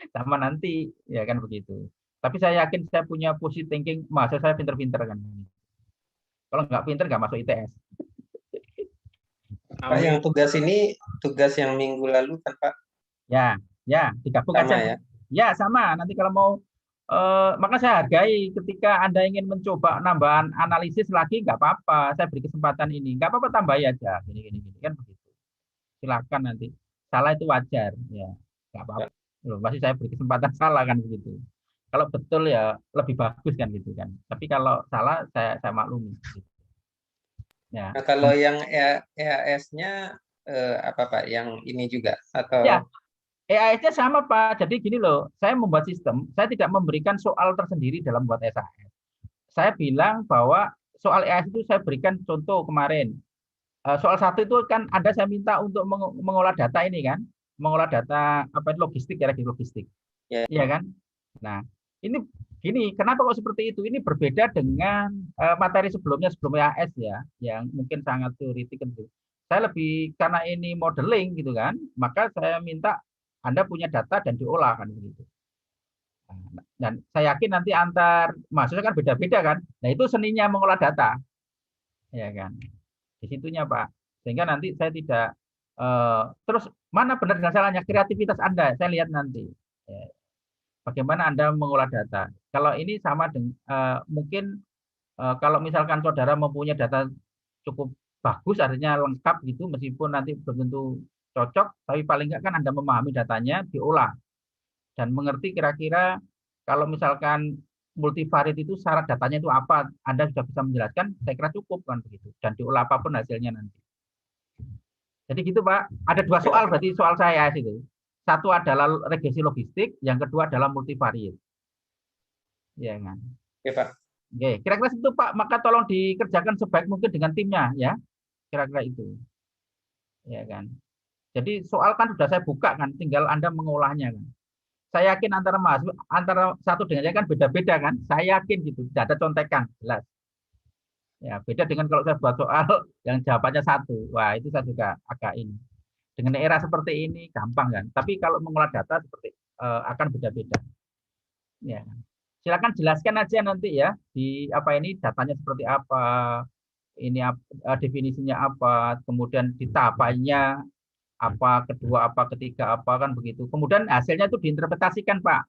sama nanti ya kan begitu. Tapi saya yakin saya punya positive thinking, masa saya pinter-pinter kan. Kalau nggak pinter nggak masuk ITS. Pak, yang tugas ini tugas yang minggu lalu kan Pak? Ya digabung Sama aja. ya? Ya sama. Nanti kalau mau maka saya hargai ketika Anda ingin mencoba nambahan analisis lagi nggak apa-apa. Saya beri kesempatan ini, nggak apa-apa tambahi aja. Gini kan begitu. Silakan nanti. Salah itu wajar ya. Nggak apa-apa. Loh, pasti saya beri kesempatan salah kan begitu. Kalau betul ya lebih bagus kan gitu kan. Tapi kalau salah saya maklumi. Gitu. Ya. Nah, kalau yang EAS-nya apa Pak? Yang ini juga atau? Ya, EAS-nya sama Pak. Jadi gini loh, saya membuat sistem, saya tidak memberikan soal tersendiri dalam buat SAS. Saya bilang bahwa soal EAS itu saya berikan contoh kemarin. Soal 1 itu kan ada saya minta untuk mengolah data ini kan, mengolah data logistik ya, logistik. Iya kan? Nah, ini gini, kenapa kok seperti itu? Ini berbeda dengan materi sebelum AS ya, yang mungkin sangat teoritik gitu. Saya lebih karena ini modeling gitu kan, maka saya minta Anda punya data dan diolah kan begitu. Dan saya yakin nanti antar mahasiswa kan beda-beda kan. Nah, itu seninya mengolah data. Ya kan. Di situnya, Pak. Sehingga nanti saya tidak terus mana benar dan salahnya kreativitas Anda, saya lihat nanti. Ya. Bagaimana Anda mengolah data. Kalau ini sama dengan mungkin kalau misalkan saudara mempunyai data cukup bagus, artinya lengkap gitu, meskipun nanti belum tentu cocok, tapi paling nggak kan Anda memahami datanya, diolah dan mengerti kira-kira kalau misalkan multivariate itu syarat datanya itu apa, Anda sudah bisa menjelaskan, saya kira cukup kan begitu, dan diolah apapun hasilnya nanti. Jadi gitu Pak, ada dua soal berarti soal saya itu. Satu adalah regresi logistik, yang kedua adalah multivariate. Ya kan. Oke Pak. Oke, kira-kira itu Pak, maka tolong dikerjakan sebaik mungkin dengan timnya ya. Kira-kira itu. Ya kan. Jadi soal kan sudah saya buka kan, tinggal Anda mengolahnya kan. Saya yakin antara satu dengan yang kan beda-beda kan. Saya yakin gitu, tidak ada contekan, jelas. Ya, beda dengan kalau saya buat soal yang jawabannya satu. Wah, itu saya juga agak ini. Dengan era seperti ini gampang kan. Tapi kalau mengolah data seperti akan beda-beda. Ya. Silakan jelaskan aja nanti ya di apa ini datanya seperti apa, ini definisinya apa, kemudian ditapainya apa, kedua apa, ketiga apa kan begitu. Kemudian hasilnya itu diinterpretasikan Pak.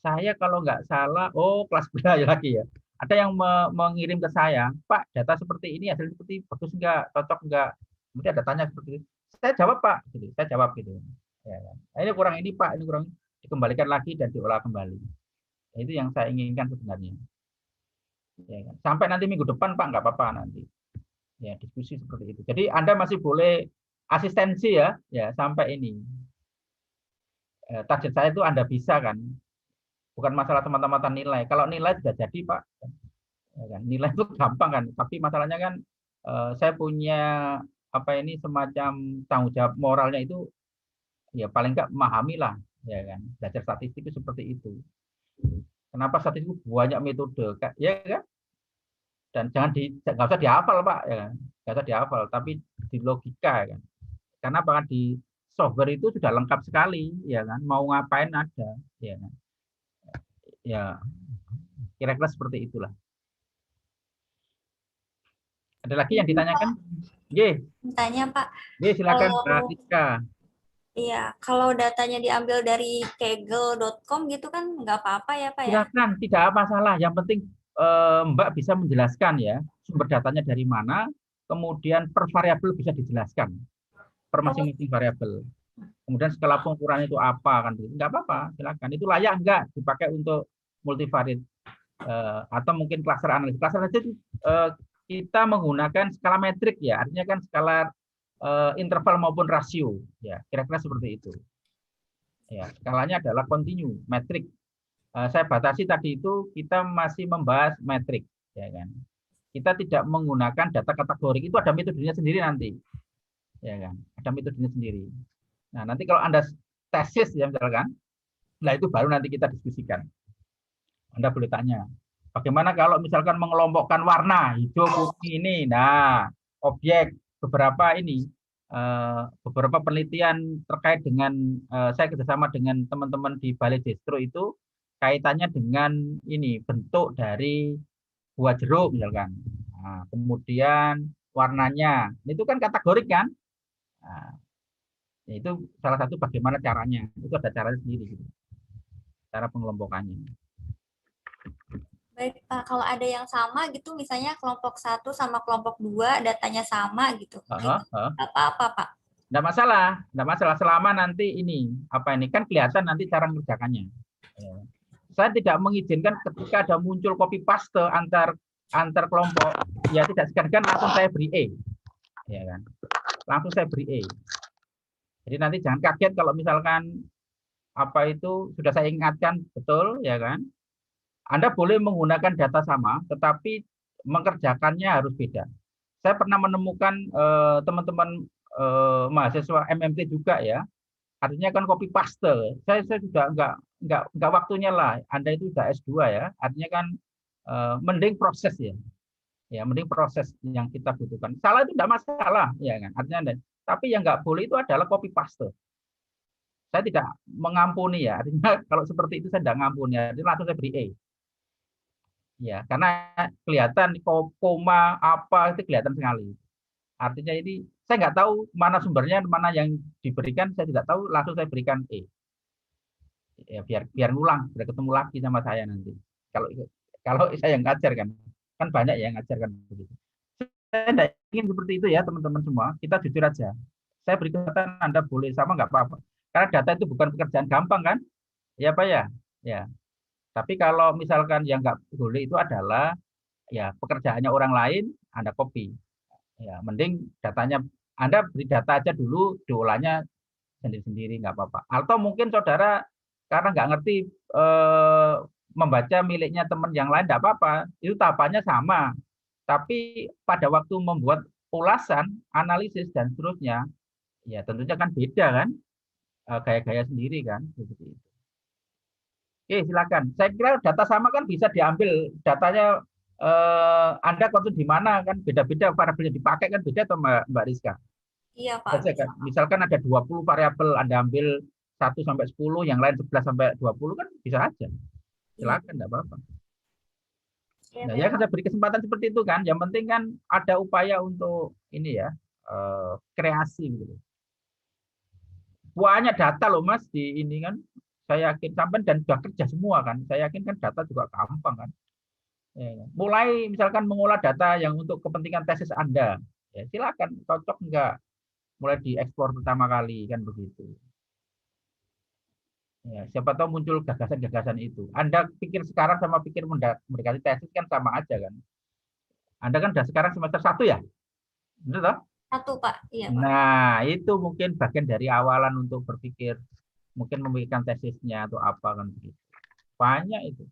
Saya kalau nggak salah, kelas berapa lagi ya? Ada yang mengirim ke saya, Pak, data seperti ini hasil seperti bagus nggak, cocok nggak? Kemudian datanya seperti itu. Saya jawab Pak, gitu. Saya jawab gitu. Ya, nah, ini kurang ini Pak, ini kurang, dikembalikan lagi dan diolah kembali. Nah, itu yang saya inginkan sebenarnya. Ya, kan? Sampai nanti minggu depan Pak nggak apa-apa nanti. Ya, diskusi seperti itu. Jadi Anda masih boleh asistensi ya sampai ini. Target saya itu Anda bisa kan, bukan masalah semata-mata nilai. Kalau nilai sudah jadi Pak, ya kan? Nilai itu gampang kan. Tapi masalahnya kan saya punya apa ini semacam tanggung jawab moralnya itu, ya paling nggak memahami lah, ya kan. Belajar statistik itu seperti itu. Kenapa statistik itu banyak metode, ya kan? Dan nggak usah dihafal Pak, ya, nggak usah dihafal, tapi di logika kan. Karena bahkan di software itu sudah lengkap sekali, ya kan. Mau ngapain ada, ya kan. Ya, kira-kira seperti itulah. Ada lagi yang ditanyakan? Ye. Tanya Pak. Ye, silakan Mbak Rizka. Iya, kalau datanya diambil dari kaggle.com gitu kan nggak apa-apa ya Pak ya? Silakan, tidak apa masalah. Yang penting Mbak bisa menjelaskan ya sumber datanya dari mana, kemudian per variabel bisa dijelaskan per masing-masing variabel. Kemudian skala pengukuran itu apa kan? Nggak apa-apa, silakan. Itu layak enggak dipakai untuk multivariate atau mungkin cluster analisis. Cluster analisis kita menggunakan skala metrik ya, artinya kan skala interval maupun rasio ya, kira-kira seperti itu. Ya, skalanya adalah kontinu, metrik. Saya batasi tadi itu kita masih membahas metrik, ya kan. Kita tidak menggunakan data kategorik, itu ada metodenya sendiri nanti, ya kan. Ada metodenya sendiri. Nah, nanti kalau Anda tesis ya misalkan, nah itu baru nanti kita diskusikan. Anda boleh tanya, bagaimana kalau misalkan mengelompokkan warna hijau, putih ini, nah objek beberapa ini. Beberapa penelitian terkait dengan saya kerjasama dengan teman-teman di Balai Destro itu kaitannya dengan ini bentuk dari buah jeruk misalkan, nah, kemudian warnanya itu kan kategorik kan, nah, itu salah satu bagaimana caranya, itu ada caranya sendiri gitu. Cara pengelompokannya. Baik Pak, kalau ada yang sama gitu misalnya kelompok 1 sama kelompok 2 datanya sama gitu. Apa-apa Pak? Enggak masalah selama nanti ini apa ini kan kelihatan nanti cara mengerjakannya. Saya tidak mengizinkan ketika ada muncul copy paste antar kelompok, ya tidak segan-segan langsung saya beri E. Ya kan? Langsung saya beri E. Jadi nanti jangan kaget kalau misalkan apa itu sudah saya ingatkan betul ya kan. Anda boleh menggunakan data sama, tetapi mengerjakannya harus beda. Saya pernah menemukan teman-teman mahasiswa MMT juga ya, artinya kan copy paste. Saya juga nggak waktunya lah. Anda itu sudah S2 ya, artinya kan mending proses ya. Ya, mending proses yang kita butuhkan. Salah itu tidak masalah, ya kan? Artinya Anda, tapi yang nggak boleh itu adalah copy paste. Saya tidak mengampuni ya, artinya kalau seperti itu saya tidak mengampuni, artinya langsung saya beri E. Ya, karena kelihatan koma apa itu kelihatan sekali. Artinya ini saya nggak tahu mana sumbernya, mana yang diberikan, saya tidak tahu, langsung saya berikan E. Ya, biar ngulang, biar ketemu lagi sama saya nanti. Kalau saya yang ngajar kan banyak yang ngajarkan begitu. Saya tidak ingin seperti itu ya teman-teman semua. Kita jujur aja. Saya beri kesempatan Anda boleh sama nggak apa-apa. Karena data itu bukan pekerjaan gampang kan? Ya Pak ya. Ya. Tapi kalau misalkan yang nggak boleh itu adalah ya pekerjaannya orang lain, Anda copy. Ya, mending datanya Anda beri data aja dulu, diolahnya sendiri-sendiri nggak apa-apa. Atau mungkin saudara karena nggak ngerti membaca miliknya teman yang lain, tidak apa-apa. Itu tahapannya sama. Tapi pada waktu membuat ulasan, analisis, dan seterusnya, ya tentunya kan beda kan? Gaya-gaya sendiri kan? Seperti itu. Oke, silakan. Saya kira data sama kan bisa diambil datanya Anda konsul di mana kan? Beda-beda variabel yang dipakai kan beda atau Mbak Rizka? Iya Pak. Kan? Misalkan ada 20 variabel, Anda ambil 1 sampai 10, yang lain 11 sampai 20 kan bisa aja. Silakan, enggak apa-apa. Nah, ya kan saya beri kesempatan seperti itu kan. Yang penting kan ada upaya untuk ini ya, kreasi gitu. Banyak data loh Mas di ini kan. Saya yakin sampai dan sudah kerja semua kan. Saya yakin kan data juga gampang kan. Ya, mulai misalkan mengolah data yang untuk kepentingan tesis Anda. Ya, silakan, cocok enggak? Mulai diekspor pertama kali kan begitu. Ya, siapa tahu muncul gagasan-gagasan itu. Anda pikir sekarang sama pikir mendekati tesis kan sama aja kan. Anda kan sudah sekarang semester 1 ya? Benar toh? 1 Pak, iya Pak. Nah, itu mungkin bagian dari awalan untuk berpikir, mungkin memikirkan tesisnya atau apa kan begitu. Banyak itu.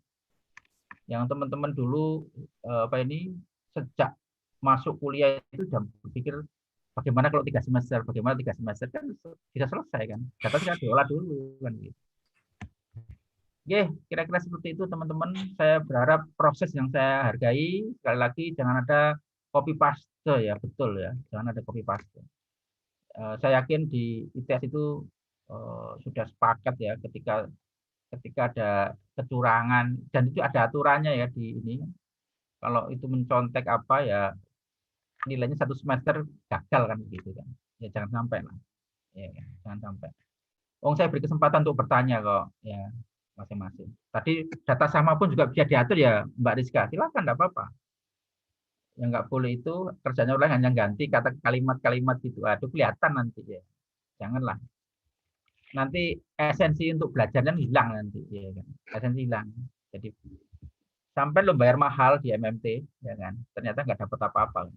Yang teman-teman dulu sejak masuk kuliah itu sudah berpikir bagaimana kalau 3 semester, bagaimana 3 semester kan bisa selesai kan. Data sudah diolah dulu kan gitu. Oke, kira-kira seperti itu teman-teman. Saya berharap proses yang saya hargai, sekali lagi jangan ada copy paste ya, betul ya, jangan ada copy paste. Saya yakin di ITS itu sudah sepakat ya ketika ada kecurangan dan itu ada aturannya ya di ini. Kalau itu mencontek apa ya nilainya 1 semester gagal kan begitu kan. Ya jangan sampai lah. Ya, jangan sampai. Saya beri kesempatan untuk bertanya kok ya. Masing-masing. Tadi data sama pun juga bisa diatur ya Mbak Rizka. Silakan, enggak apa-apa. Yang nggak boleh itu kerjanya orang hanya ganti kata kalimat-kalimat gitu. Aduh kelihatan nanti ya. Janganlah. Nanti esensi untuk belajarnya hilang nanti ya kan. Esensi hilang. Jadi sampai lo bayar mahal di MMT ya kan. Ternyata nggak dapat apa-apa.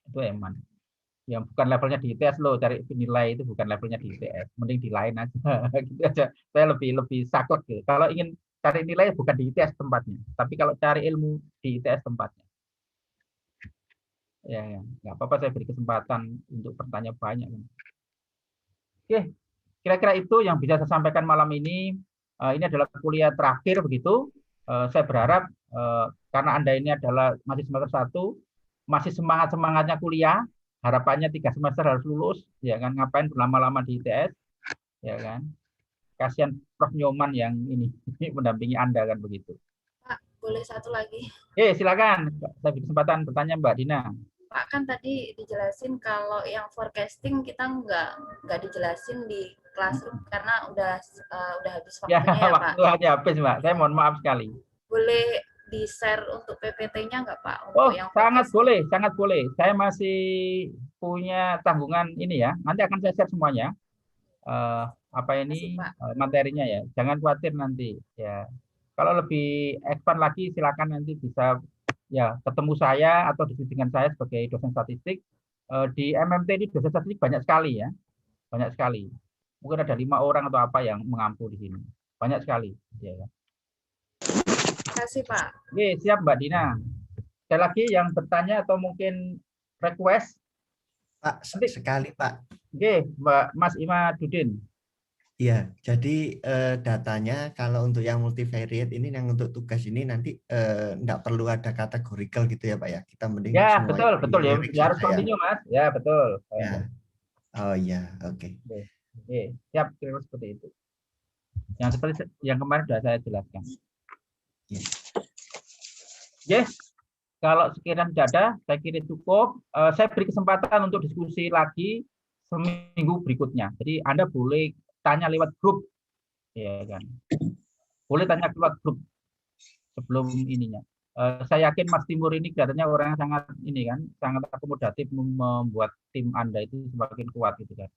Itu emang. Yang bukan levelnya di ITS lo cari nilai itu bukan levelnya di ITS, mending di lain aja gitu aja. Saya lebih saklek gitu. Kalau ingin cari nilai bukan di ITS tempatnya, tapi kalau cari ilmu di ITS tempatnya. Ya, nggak apa-apa saya beri kesempatan untuk bertanya banyak. Oke, kira-kira itu yang bisa saya sampaikan malam ini. Ini adalah kuliah terakhir begitu. Saya berharap karena Anda ini adalah masih semester 1, masih semangat-semangatnya kuliah. Harapannya 3 semester harus lulus, ya kan? Ngapain berlama-lama di ITS, ya kan? Kasihan Prof Nyoman yang ini mendampingi Anda kan begitu. Pak, boleh satu lagi? Silakan. Saya beri kesempatan bertanya Mbak Dina. Pak, kan tadi dijelasin kalau yang forecasting kita nggak dijelasin di classroom karena udah habis waktunya ya, Pak. Waktu habis Mbak. Saya mohon maaf sekali. Boleh di-share untuk PPT-nya nggak Pak? Untuk yang sangat boleh, sangat boleh. Saya masih punya tanggungan ini ya. Nanti akan saya share semuanya. Materinya ya. Jangan khawatir nanti ya. Kalau lebih expand lagi silakan nanti bisa ya ketemu saya atau diskusi dengan saya sebagai dosen statistik. Di MMT ini dosen statistik banyak sekali ya. Banyak sekali. Mungkin ada 5 orang atau apa yang mengampu di sini. Banyak sekali ya. Terima kasih Pak. Oke, siap Mbak Dina. Sekali lagi yang bertanya atau mungkin request. Pak, sekali Pak. Oke, Mbak Mas Imadudin. Iya, jadi datanya kalau untuk yang multivariate ini, yang untuk tugas ini nanti enggak perlu ada categorical gitu ya Pak ya. Kita mending Ya, semua betul ya, lirik ya harus saja ya. continue Mas. Ya, betul. Ya. Oh iya, oke. Oke, siap, kira seperti itu. Yang seperti yang kemarin sudah saya jelaskan. Yes, kalau sekiranya tidak ada, saya kira cukup. Saya beri kesempatan untuk diskusi lagi seminggu berikutnya. Jadi Anda boleh tanya lewat grup, ya kan? Boleh tanya lewat grup sebelum ininya. Saya yakin Mas Timur ini kelihatannya orang yang sangat ini kan, sangat akomodatif membuat tim Anda itu semakin kuat gitu kan.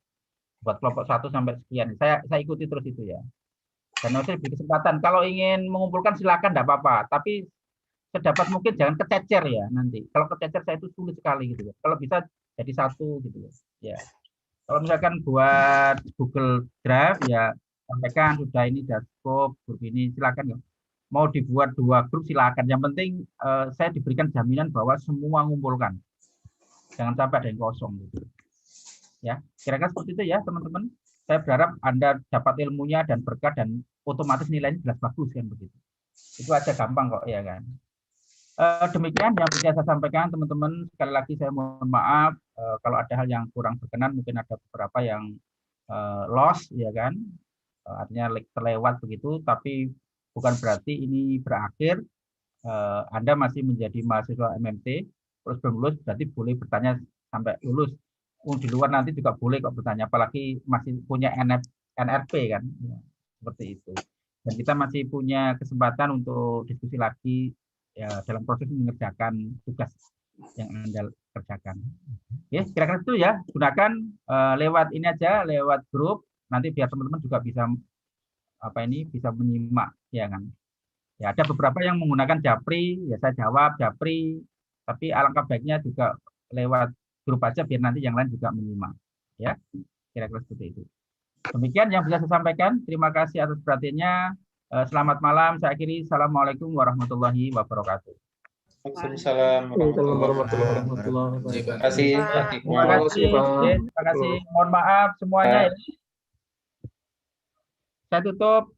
Buat kelompok 1 sampai sekian. Saya ikuti terus itu ya. Dan saya beri kesempatan. Kalau ingin mengumpulkan silakan, tidak apa-apa. Tapi sedapat mungkin jangan kececer ya nanti. Kalau kececer saya itu sulit sekali gitu ya. Kalau bisa jadi satu gitu ya. Ya. Kalau misalkan buat Google Drive ya sampaikan sudah ini dashboard grup ini silakan ya. Mau dibuat 2 grup silakan. Yang penting saya diberikan jaminan bahwa semua mengumpulkan. Jangan sampai ada yang kosong gitu. Ya, kira-kira seperti itu ya teman-teman. Saya berharap Anda dapat ilmunya dan berkat dan otomatis nilainya jelas bagus kan begitu. Itu aja gampang kok ya kan. Demikian yang bisa saya sampaikan teman-teman. Sekali lagi saya mohon maaf kalau ada hal yang kurang berkenan, mungkin ada beberapa yang lost ya kan. Artinya terlewat begitu, tapi bukan berarti ini berakhir. Anda masih menjadi mahasiswa MMT, terus belum lulus berarti boleh bertanya sampai lulus. Di luar nanti juga boleh kok bertanya, apalagi masih punya NRP kan, ya, seperti itu. Dan kita masih punya kesempatan untuk diskusi lagi ya dalam proses mengerjakan tugas yang Anda kerjakan. Ya, kira-kira itu ya. Gunakan lewat ini aja, lewat grup. Nanti biar teman-teman juga bisa bisa menyimak ya kan. Ya ada beberapa yang menggunakan Japri, ya saya jawab Japri. Tapi alangkah baiknya juga lewat grup aja biar nanti yang lain juga menyimak. Ya, kira-kira seperti itu. Demikian yang bisa saya sampaikan. Terima kasih atas perhatiannya. Selamat malam. Saya akhiri. Assalamualaikum warahmatullahi wabarakatuh. Waalaikumsalam warahmatullahi wabarakatuh. Terima kasih. Terima kasih. Terima kasih. Mohon maaf semuanya. Saya tutup.